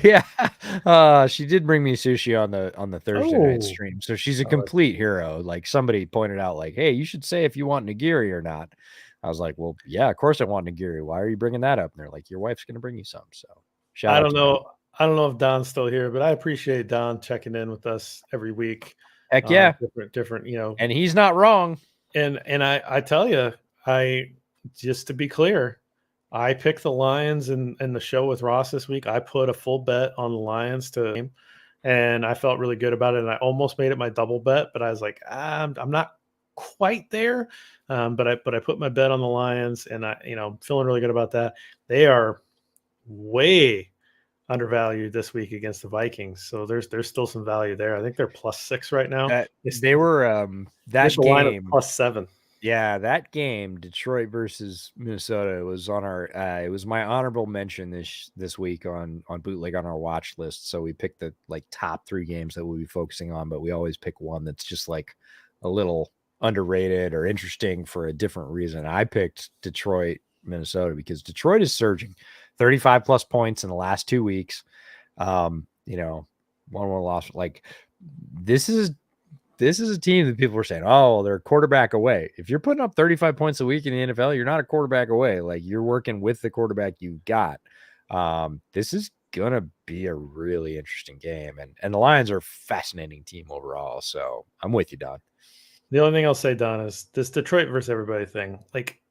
yeah, she did bring me sushi on the Thursday night Oh. stream, so she's a complete hero. Like, somebody pointed out, like, hey, you should say if you want nigiri or not. I was like, well, yeah, of course I want nigiri. Why are you bringing that up? And they're like, your wife's gonna bring you some. So shout I out don't to know. I don't know if Don's still here, but I appreciate Don checking in with us every week. Heck yeah. Different, And he's not wrong. And I tell you, just to be clear, I picked the Lions in the show with Ross this week. I put a full bet on the Lions to, and I felt really good about it. And I almost made it my double bet, but I was like, I'm not quite there. But I put my bet on the Lions, and I'm feeling really good about that. They are way undervalued this week against the Vikings, so there's still some value there. I think they're +6 right now. They were that game +7. Yeah, that game, Detroit versus Minnesota, was on our. It was my honorable mention this week on Bootleg on our watch list. So we picked the top 3 games that we'll be focusing on, but we always pick one that's just like a little underrated or interesting for a different reason. I picked Detroit, Minnesota, because Detroit is surging, 35 plus points in the last 2 weeks. One more loss. Like, this is a team that people were saying, oh, they're a quarterback away. If you're putting up 35 points a week in the NFL, you're not a quarterback away. Like, you're working with the quarterback you got. This is going to be a really interesting game. And the Lions are a fascinating team overall. So I'm with you, Don. The only thing I'll say, Don, is this Detroit versus everybody thing. Like,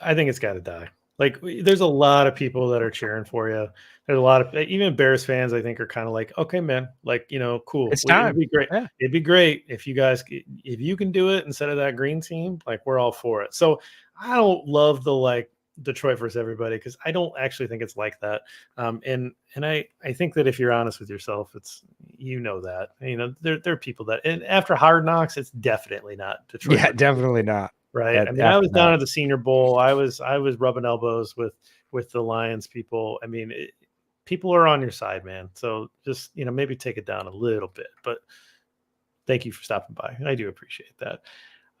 I think it's got to die. Like, there's a lot of people that are cheering for you. There's a lot of even Bears fans, I think, are kind of like, okay, man, like, cool. It's time. It'd be great. Yeah. It'd be great if you can do it instead of that green team. Like, we're all for it. So I don't love the Detroit versus everybody, because I don't actually think it's like that. And I think that if you're honest with yourself, it's, that there are people that, and after Hard Knocks, it's definitely not Detroit Yeah, versus definitely everybody, not. right? I mean, I After was down that, at the Senior Bowl. I was rubbing elbows with the Lions people. I mean, people are on your side, man. So just maybe take it down a little bit. But thank you for stopping by. I do appreciate that.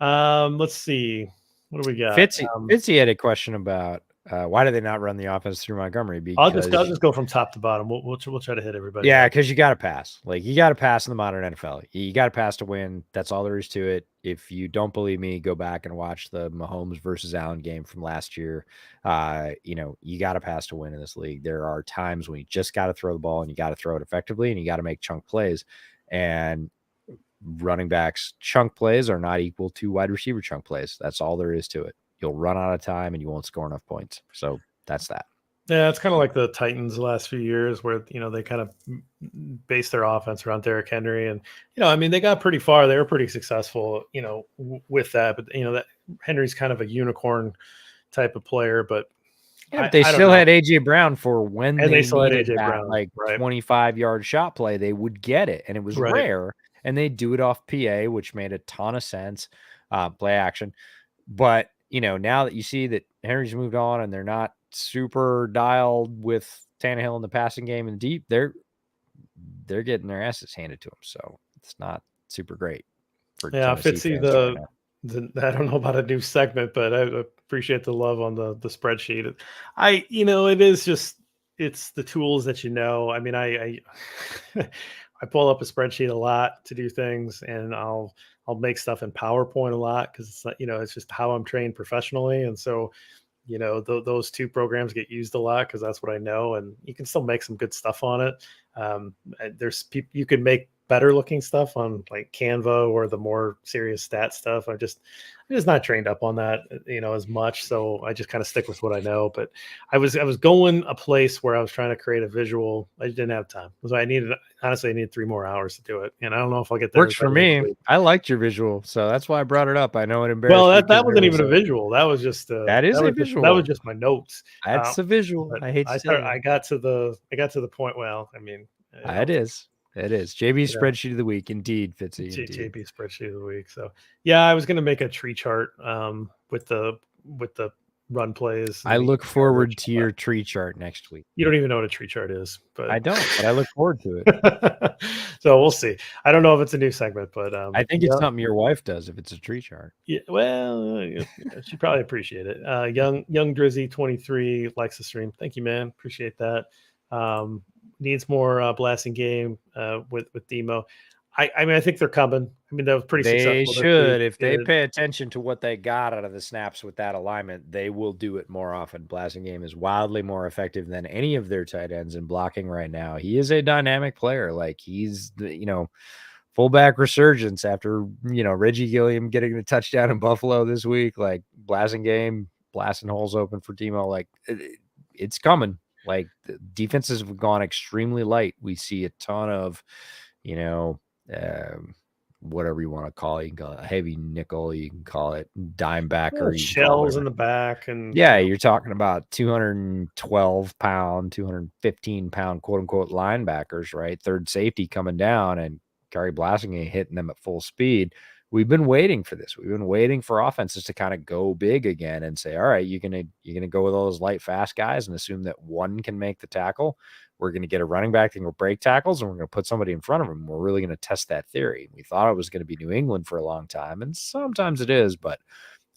Let's see. What do we got? Fitzy had a question about why do they not run the offense through Montgomery? I'll Because just go from top to bottom. We'll try to hit everybody. yeah, Up. because you got to pass. Like you got to pass in the modern NFL. You got to pass to win. That's all there is to it. If you don't believe me, go back and watch the Mahomes versus Allen game from last year. You got to pass to win in this league. There are times when you just got to throw the ball and you got to throw it effectively and you got to make chunk plays. And running backs chunk plays are not equal to wide receiver chunk plays. That's all there is to it. You'll run out of time and you won't score enough points. So that's that. Yeah, it's kind of like the Titans the last few years where, they kind of base their offense around Derrick Henry. And, I mean, they got pretty far. They were pretty successful, with that. But, that Henry's kind of a unicorn type of player. But yeah, but they still had AJ Brown for when and they still had needed AJ that Brown, like right? 25-yard shot play. They would get it. And it was Right. rare. And they do it off PA, which made a ton of sense. Play action. But, now that you see that Henry's moved on and they're not super dialed with Tannehill in the passing game and deep, they're getting their asses handed to them. So it's not super great for Tennessee fans right now. I don't know about a new segment, but I appreciate the love on the spreadsheet. It is just, it's the tools that I mean, I I pull up a spreadsheet a lot to do things, and I'll make stuff in PowerPoint a lot because it's not, it's just how I'm trained professionally, and so those two programs get used a lot because that's what I know, and you can still make some good stuff on it. There's people you can make better looking stuff on like Canva or the more serious stat stuff. I'm just not trained up on that, as much. So I just kind of stick with what I know. But I was going a place where I was trying to create a visual. I just didn't have time. So I needed 3 more hours to do it. And I don't know if I'll get there. Works for me. I liked your visual, so that's why I brought it up. I know it embarrassed. Well, that wasn't even a visual. That was just that is a visual. That was just my notes. That's a visual. I hate to say I got to the point. Well, I mean, it is. It is JB's spreadsheet of the week, indeed, Fitzy. JB spreadsheet of the week. So yeah, I was going to make a tree chart with the run plays. I look forward to your tree chart next week. You don't even know what a tree chart is, but I don't. But I look forward to it. So we'll see. I don't know if it's a new segment, but I think it's something your wife does if it's a tree chart. Yeah, well, she'd probably appreciate it. Young Drizzy 23 likes the stream. Thank you, man. Appreciate that. Needs more blasting game with Demo. I mean, I think they're coming. I mean, that was pretty successful. They should. If they pay attention to what they got out of the snaps with that alignment, they will do it more often. Blasting game is wildly more effective than any of their tight ends in blocking right now. He is a dynamic player. Like he's, fullback resurgence after, Reggie Gilliam getting the touchdown in Buffalo this week. Like blasting game, blasting holes open for Demo. Like it's coming. Like the defenses have gone extremely light. We see a ton of, whatever you want to call it. You can call it a heavy nickel. You can call it dime backer. Shells in the back. And yeah, you're talking about 212 pound, 215 pound, quote unquote, linebackers, right? Third safety coming down and Gary Blasingame hitting them at full speed. We've been waiting for this. We've been waiting for offenses to kind of go big again and say, all right, you're gonna go with all those light, fast guys and assume that one can make the tackle. We're going to get a running back that can break tackles, and we're going to put somebody in front of him. We're really going to test that theory. We thought it was going to be New England for a long time, and sometimes it is, but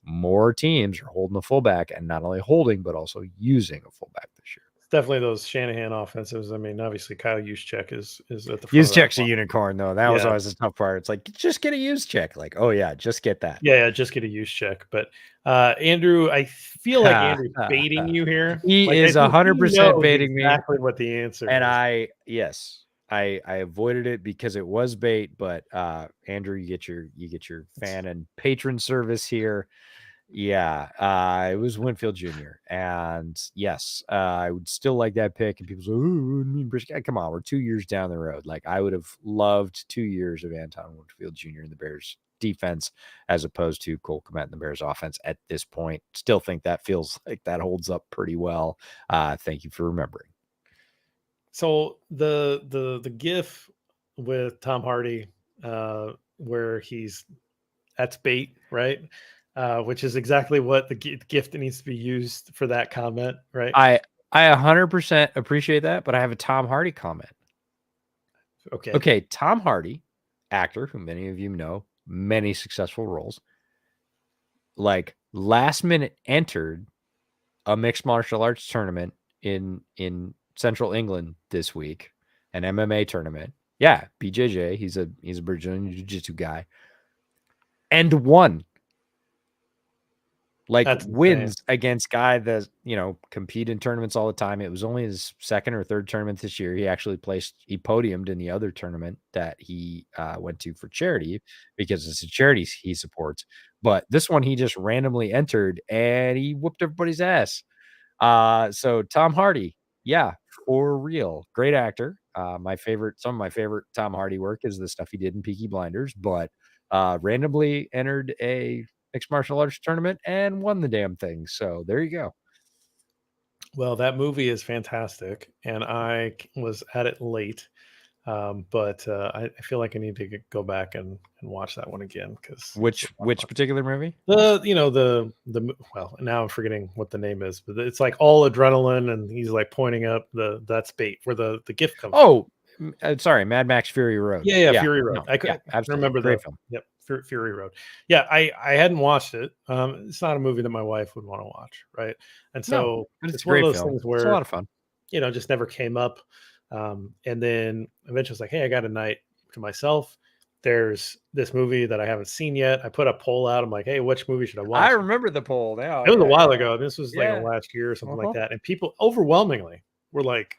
more teams are holding the fullback, and not only holding, but also using a fullback this year. Definitely those Shanahan offensives. I mean, obviously Kyle Juszczyk is at the front. Juszczyk's a unicorn, though. That was always the tough part. It's like, just get a Juszczyk. Like, oh yeah, just get that. Yeah, just get a Juszczyk. But Andrew, I feel like Andrew's baiting you here. He is 100% baiting me. Exactly what the answer and is. I avoided it because it was bait. But Andrew, you get your fan and patron service here. Yeah, it was Winfield Jr. And yes, I would still like that pick. And people say, come on, we're 2 years down the road. Like I would have loved 2 years of Anton Winfield Jr. in the Bears defense as opposed to Cole Kmet and the Bears offense at this point. Still think that feels like that holds up pretty well. Thank you for remembering. So the GIF with Tom Hardy, where that's bait, right? Which is exactly what the gift that needs to be used for that comment, right? I 100% appreciate that, but I have a Tom Hardy comment. Okay, Tom Hardy, actor who many of you know, many successful roles, like last minute entered a mixed martial arts tournament in Central England this week, an MMA tournament. Yeah, BJJ. He's a Brazilian jiu-jitsu guy, and won. Like That's wins insane. against guy that compete in tournaments all the time. It was only his second or third tournament this year. He actually he podiumed in the other tournament that he went to for charity because it's a charity he supports. But this one he just randomly entered and he whooped everybody's ass. So Tom Hardy, yeah, for real, great actor. Some of my favorite Tom Hardy work is the stuff he did in Peaky Blinders, but randomly entered a mixed martial arts tournament and won the damn thing. So there you go. Well, that movie is fantastic, and I was at it late, but I feel like I need to go back and watch that one again because Which particular movie? Well, now I'm forgetting what the name is, but it's like all adrenaline, and he's like pointing up that's bait where the gift comes. Oh, sorry, Mad Max Fury Road. Yeah, Fury Road. No, I could absolutely remember great film. Yep, Fury Road. Yeah, I hadn't watched it. It's not a movie that my wife would want to watch, right? And so but it's a one of great those film. things It's a where lot of fun. just never came up. And then eventually it's like, hey, I got a night to myself. There's this movie that I haven't seen yet. I put a poll out. I'm like, hey, which movie should I watch? I remember the poll now. It was a while ago. This was like Yeah. last year or something like that. And people overwhelmingly were like,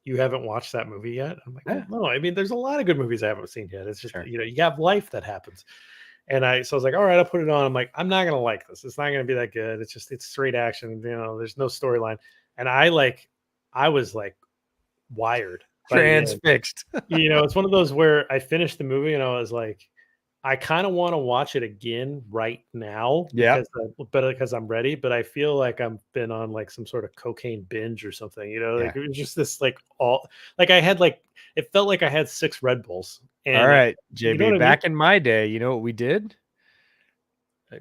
you haven't watched that movie yet? I'm like, Yeah. well, no, I mean, there's a lot of good movies I haven't seen yet. It's just, Sure. you have life that happens. And so I was like, all right, I'll put it on. I'm like, I'm not going to like this. It's not going to be that good. It's straight action. There's no storyline. And I was like wired. Transfixed. It's one of those where I finished the movie and I was like, I kind of want to watch it again right now because I'm ready, but I feel like I've been on like some sort of cocaine binge or something, like it was just this like I had it felt like I had 6 Red Bulls. And all right, JB, back in my day, you know what we did?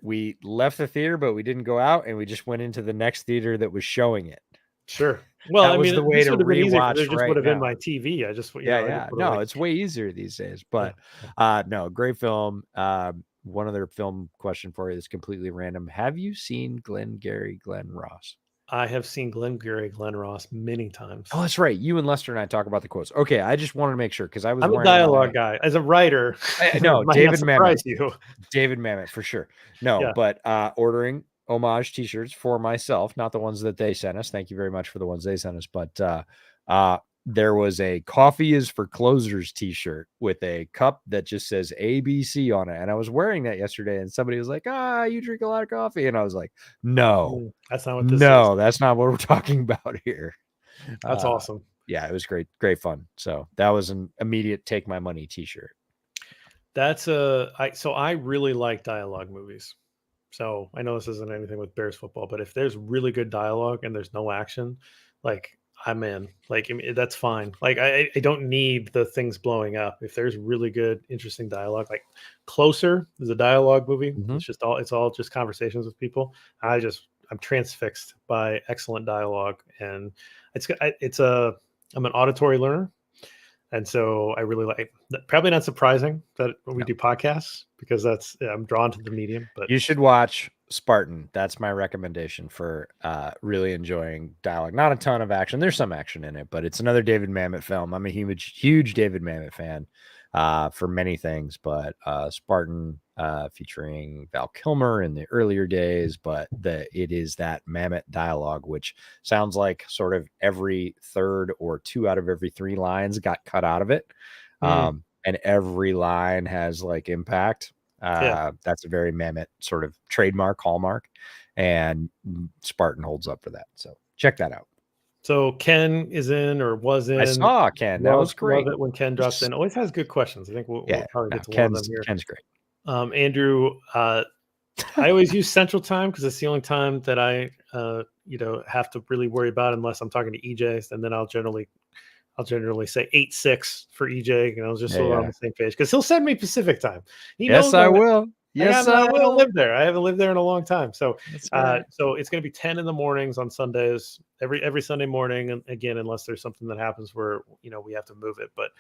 We left the theater, but we didn't go out, and we just went into the next theater that was showing it. Sure. Well, that was the way to rewatch. It just would have been my TV. I just No, it's way easier these days. But no, great film. One other film question for you that's completely random. Have you seen Glengarry Glen Ross? I have seen Glengarry Glen Ross many times. Oh, that's right. You and Lester and I talk about the quotes. Okay, I just wanted to make sure because I'm a dialogue guy. As a writer, no, David Mamet. You. David Mamet for sure. No, but ordering homage t-shirts for myself, not the ones that they sent us. Thank you very much for the ones they sent us. But there was a coffee is for closers t-shirt with a cup that just says ABC on it. And I was wearing that yesterday and somebody was like, you drink a lot of coffee. And I was like, no, that's not what this is. That's not what we're talking about here. That's awesome. Yeah, it was great fun. So that was an immediate take my money t-shirt. That's so I really like dialogue movies. So I know this isn't anything with Bears football, but if there's really good dialogue and there's no action, like I'm in. Like, I mean, that's fine. Like I don't need the things blowing up. If there's really good, interesting dialogue, like Closer is a dialogue movie. Mm-hmm. It's all just conversations with people. I'm transfixed by excellent dialogue, and I'm an auditory learner. And so I really like, probably not surprising that we do podcasts because I'm drawn to the medium. But you should watch Spartan. That's my recommendation for really enjoying dialogue. Not a ton of action. There's some action in it, but it's another David Mamet film. I'm a huge David Mamet fan for many things, but Spartan featuring Val Kilmer in the earlier days, but it is that Mamet dialogue, which sounds like sort of every third or 2 out of every 3 lines got cut out of it. And every line has like impact. That's a very Mamet sort of trademark hallmark, and Spartan holds up for that. So check that out. So Ken is in or was in. I saw Ken. That was great. Love it when Ken drops in. Always has good questions. I think we'll probably get to one of them here. Ken's great. Andrew, I always use Central Time because it's the only time that I have to really worry about unless I'm talking to EJ, and then I'll generally say 8-6 for EJ, just so we're on Yeah. the same page. Because he'll send me Pacific time. He Yes, knows I will. I Yes, I don't will. live there. I haven't lived there in a long time. So That's right. so it's going to be 10 in the mornings on Sundays, every Sunday morning, and again, unless there's something that happens where we have to move it. But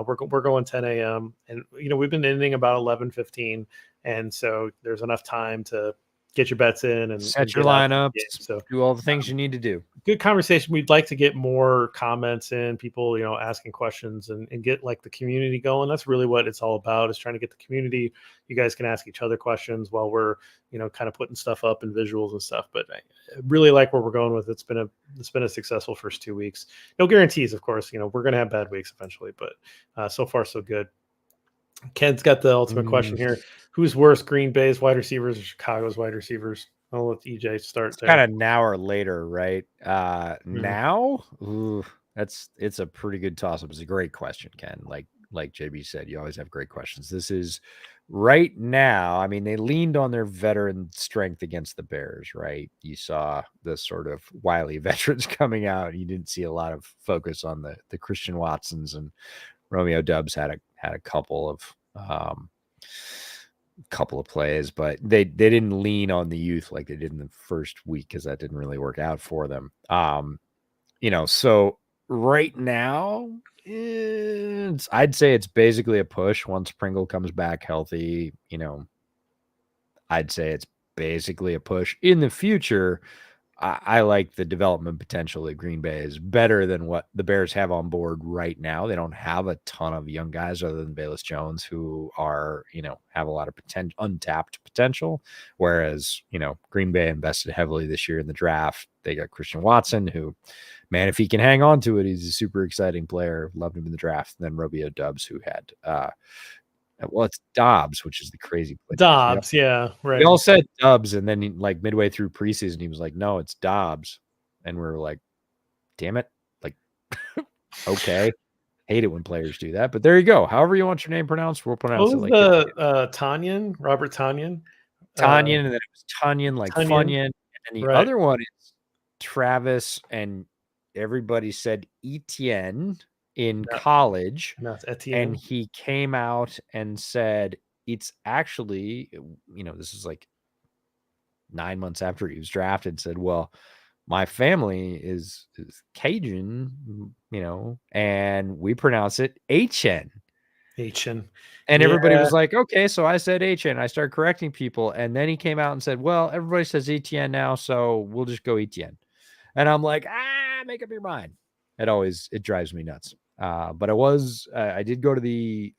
we're going 10 a.m. and we've been ending about 11:15, and so there's enough time to get your bets in and Set your get out to the game. lineups, So do all the things you need to do. good conversation. We'd like to get more comments in, people, asking questions and get like the community going. That's really what it's all about, is trying to get the community. You guys can ask each other questions while we're, kind of putting stuff up and visuals and stuff. But I really like where we're going with it. It's been a successful first 2 weeks. No guarantees, of course. We're going to have bad weeks eventually, but so far so good. Ken's got the ultimate question here. Who's worse, Green Bay's wide receivers or Chicago's wide receivers? I'll let EJ start It's there. kind of now or later, right? Mhm. Now, ooh, it's a pretty good toss-up. It's a great question, Ken. Like JB said, you always have great questions. This is right now. I mean, they leaned on their veteran strength against the Bears, right? You saw the sort of wily veterans coming out. You didn't see a lot of focus on the Christian Watsons, and Romeo Dubs had a couple of plays, but they didn't lean on the youth like they did in the first week, because that didn't really work out for them. So right now, I'd say it's basically a push once Pringle comes back healthy. I'd say it's basically a push. In the future, I like the development potential at Green Bay is better than what the Bears have on board right now. They don't have a ton of young guys other than Bayless Jones, who are, have a lot of untapped potential. Whereas, Green Bay invested heavily this year in the draft. They got Christian Watson, who, man, if he can hang on to it, he's a super exciting player. Loved him in the draft. And then Romeo Dubs, who had, it's Dobbs, which is the crazy play. Dobbs, yeah, We right. all said Dubs, and then like midway through preseason, he was like, "No, it's Dobbs," and we were like, "Damn it!" Like, okay, hate it when players do that, but there you go. However you want your name pronounced, we'll What pronounce it was like it. the Tanyan, Robert Tanyan? Tanyan, and then it was Tunyon, like Tunyon, Funyun, and then the right. other one is Travis, and everybody said Etienne in No, college, no, it's and Etienne. he came out and said it's actually, this is like 9 months after he was drafted, said, "Well, my family is Cajun, and we pronounce it HN." Etienne. And everybody Yeah, was like, "Okay," so I said HN. I started correcting people, and then he came out and said, "Well, everybody says ETN now, so we'll just go ETN." And I'm like, make up your mind. It drives me nuts. But I did go to the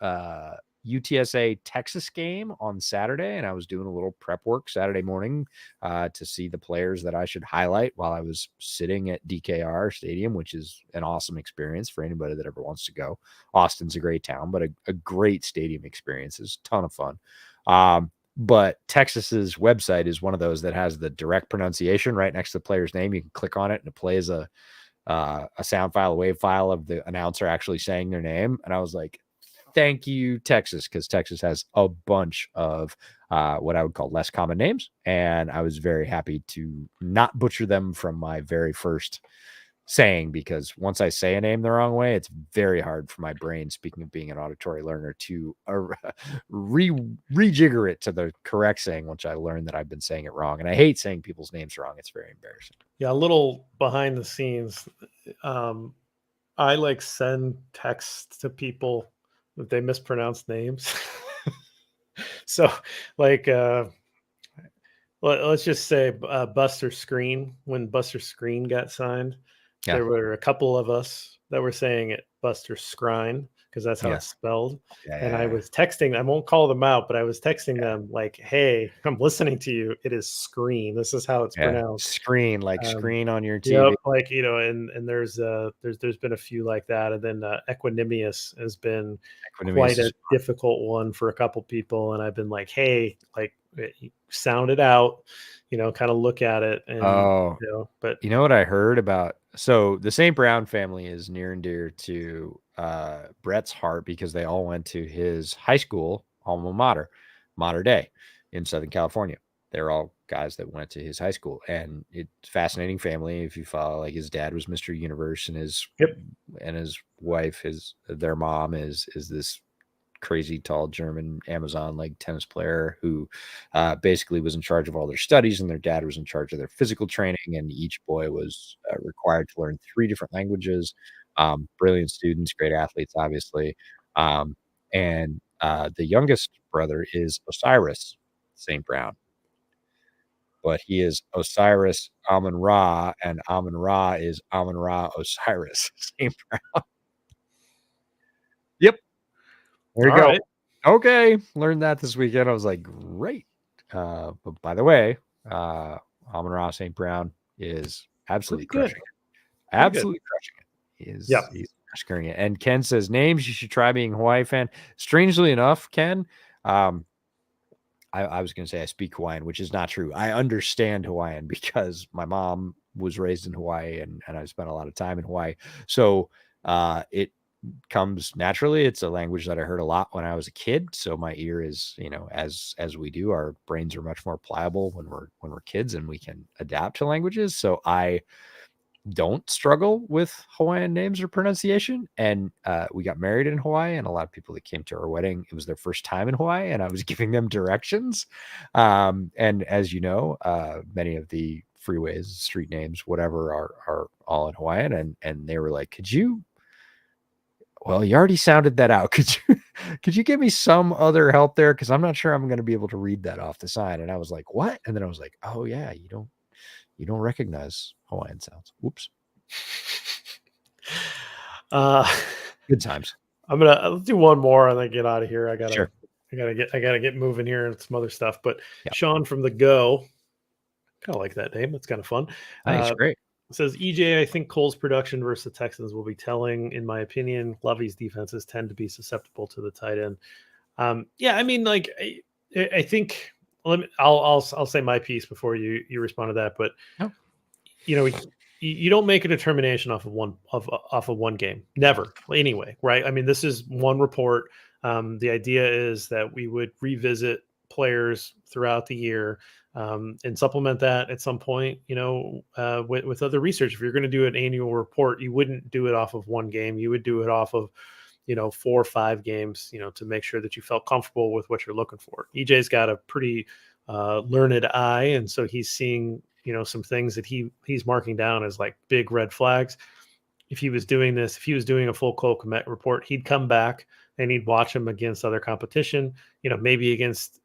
UTSA Texas game on Saturday, and I was doing a little prep work Saturday morning to see the players that I should highlight while I was sitting at DKR Stadium, which is an awesome experience for anybody that ever wants to go. Austin's a great town, but a great stadium experience. Is a ton of fun. But Texas's website is one of those that has the direct pronunciation right next to the player's name. You can click on it and it plays a sound file, a wave file of the announcer actually saying their name. And I was like, thank you, Texas, because Texas has a bunch of what I would call less common names. And I was very happy to not butcher them from my very first saying, because once I say a name the wrong way, it's very hard for my brain, speaking of being an auditory learner, to rejigger it to the correct saying, which I learned that I've been saying it wrong. And I hate saying people's names wrong. It's very embarrassing. yeah. A little behind the scenes. Um, I like send texts to people that they mispronounce names. So, like, let's just say Buster Screen. When Buster Screen got signed, Yeah. there were a couple of us that were saying it Buster Scrine because that's how Yeah. it's spelled. And I Yeah. was texting, I won't call them out, but I was texting them like, "Hey, I'm listening to you. It is screen. This is how it's Yeah. pronounced." Screen, like Um, screen on your yep, TV. like, and there's been a few like that, and then Equanimous has been Equanimous quite a is difficult one for a couple people, and I've been like, "Hey, like, sound it out, kind of look at it," and oh, but you know what I heard about? So the St. Brown family is near and dear to Brett's heart because they all went to his high school alma mater. Mater Dei in Southern California. They're all guys that went to his high school, and it's fascinating family. If you follow, like, his dad was Mr. Universe, and his wife, their mom is this crazy tall German Amazon like tennis player who basically was in charge of all their studies, and their dad was in charge of their physical training. And each boy was required to learn 3 different languages. Brilliant students, great athletes, obviously. And the youngest brother is Osiris St. Brown, but he is Osiris Amun Ra, and Amun Ra is Amun Ra Osiris St. Brown. Yep. There you All go. right. Okay. Learned that this weekend. I was like, great. But by the way, Amun Ra St. Brown is absolutely Pretty good. crushing it. Absolutely crushing it. He's massacring it. And Ken says, names you should try being a Hawaii fan. Strangely enough, Ken, I was going to say I speak Hawaiian, which is not true. I understand Hawaiian because my mom was raised in Hawaii, and I've spent a lot of time in Hawaii. So it comes naturally. It's a language that I heard a lot when I was a kid. So my ear is, as we do, our brains are much more pliable when we're kids, and we can adapt to languages. So I don't struggle with Hawaiian names or pronunciation. And we got married in Hawaii, and a lot of people that came to our wedding, it was their first time in Hawaii, and I was giving them directions. And as you know, many of the freeways, street names, whatever, are all in Hawaiian. And they were like, well, you already sounded that out. Could you give me some other help there? Because I'm not sure I'm going to be able to read that off the sign. And I was like, what? And then I was like, oh yeah, you don't recognize Hawaiian sounds. Whoops. Good times. Let's do one more and then get out of here. I gotta Sure. I gotta get moving here and some other stuff. But Sean from the Go, kind of like that name. It's kind of fun. Thanks. Great. Says EJ, I think Cole's production versus the Texans will be telling. In my opinion, Lovey's defenses tend to be susceptible to the tight end. I mean, like I think I'll say my piece before you respond to that. But you don't make a determination off of one game. Never, anyway, right? I mean, this is one report. The idea is that we would revisit players throughout the year and supplement that at some point, with other research. If you're going to do an annual report, you wouldn't do it off of one game. You would do it off of 4 or 5 games, to make sure that you felt comfortable with what you're looking for. EJ's got a pretty learned eye, and so he's seeing some things that he's marking down as like big red flags. If he was doing a full Cole Kmet report, he'd come back and he'd watch him against other competition, maybe against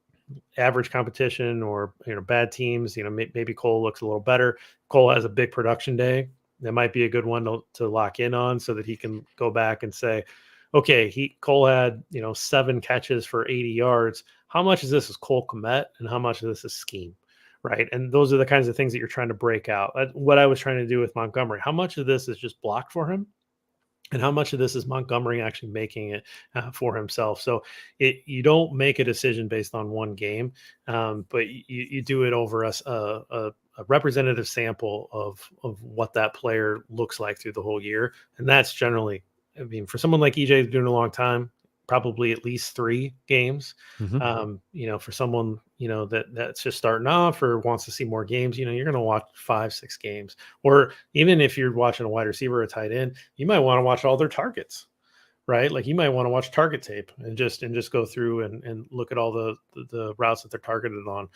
average competition or bad teams. Maybe Cole looks a little better. Cole has a big production day. That might be a good one to lock in on, so that he can go back and say, okay, Cole had 7 catches for 80 yards. How much of this is Cole Kmet and how much of this is scheme? Right. And those are the kinds of things that you're trying to break out. What I was trying to do with Montgomery, how much of this is just blocked for him? And how much of this is Montgomery actually making it for himself? So you don't make a decision based on one game, but you do it over a representative sample of what that player looks like through the whole year. And that's generally, I mean, for someone like EJ who's doing a long time, probably at least 3 games. Mm-hmm. For someone, that's just starting off or wants to see more games, you're going to watch 5, 6 games. Or even if you're watching a wide receiver or a tight end, you might want to watch all their targets, right? Like you might want to watch target tape and just go through and look at all the routes that they're targeted on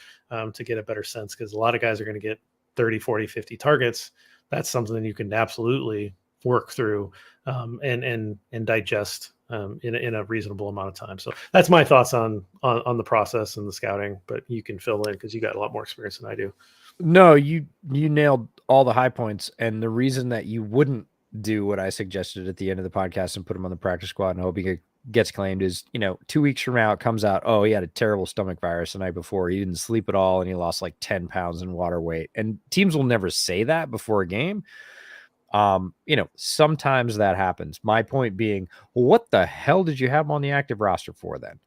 to get a better sense. Because a lot of guys are going to get 30, 40, 50 targets. That's something that you can absolutely work through and digest in a reasonable amount of time. So that's my thoughts on the process and the scouting, but you can fill in because you got a lot more experience than I do. No, you nailed all the high points. And the reason that you wouldn't do what I suggested at the end of the podcast and put him on the practice squad and hope he gets claimed is, 2 weeks from now, it comes out, oh, he had a terrible stomach virus the night before. He didn't sleep at all, and he lost like 10 pounds in water weight. And teams will never say that before a game. Sometimes that happens. My point being, well, what the hell did you have him on the active roster for then?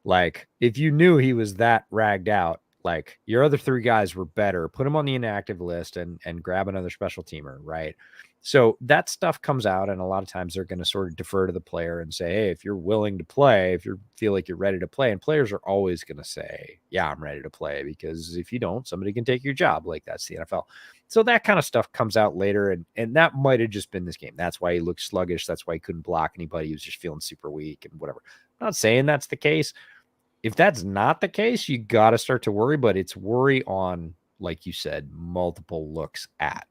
Like, if you knew he was that ragged out, like your other 3 guys were better, put him on the inactive list and grab another special teamer, right? So that stuff comes out, and a lot of times they're going to sort of defer to the player and say, hey, if you're willing to play, if you feel like you're ready to play, and players are always going to say, yeah, I'm ready to play, because if you don't, somebody can take your job. Like, that's the NFL. So that kind of stuff comes out later, and that might have just been this game. That's why he looked sluggish. That's why he couldn't block anybody. He was just feeling super weak and whatever. I'm not saying that's the case. If that's not the case, you got to start to worry, but it's worry on, like you said, multiple looks at.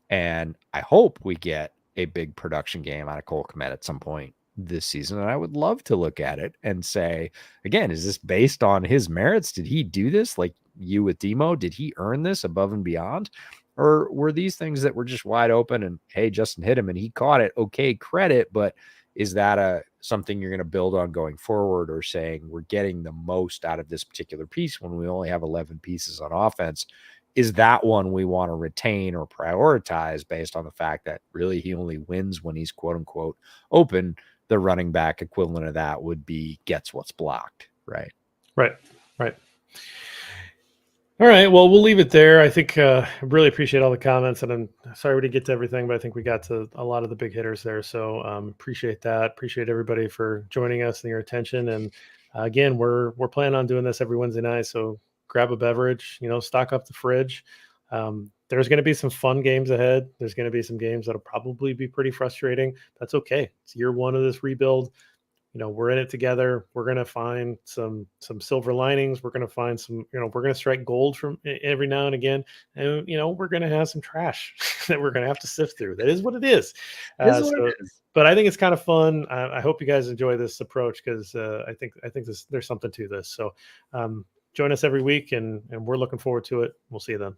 And I hope we get a big production game out of Cole Kmet at some point this season. And I would love to look at it and say, again, is this based on his merits? Did he do this like you with Demo? Did he earn this above and beyond? Or were these things that were just wide open and, hey, Justin hit him and he caught it? Okay, credit. But is that something you're going to build on going forward, or saying we're getting the most out of this particular piece when we only have 11 pieces on offense? Is that one we want to retain or prioritize based on the fact that really he only wins when he's quote unquote open? The running back equivalent of that would be gets what's blocked, right? Right. All right. Well, we'll leave it there. I think I really appreciate all the comments, and I'm sorry we didn't get to everything, but I think we got to a lot of the big hitters there. So appreciate that. Appreciate everybody for joining us and your attention. And again, we're planning on doing this every Wednesday night. So grab a beverage, stock up the fridge. There's going to be some fun games ahead. There's going to be some games that'll probably be pretty frustrating. That's okay. It's year one of this rebuild. We're in it together. We're going to find some silver linings. We're going to find some, we're going to strike gold from every now and again. And, we're going to have some trash that we're going to have to sift through. That is what it is. But I think it's kind of fun. I hope you guys enjoy this approach, because I think there's something to this. So join us every week, and we're looking forward to it. We'll see you then.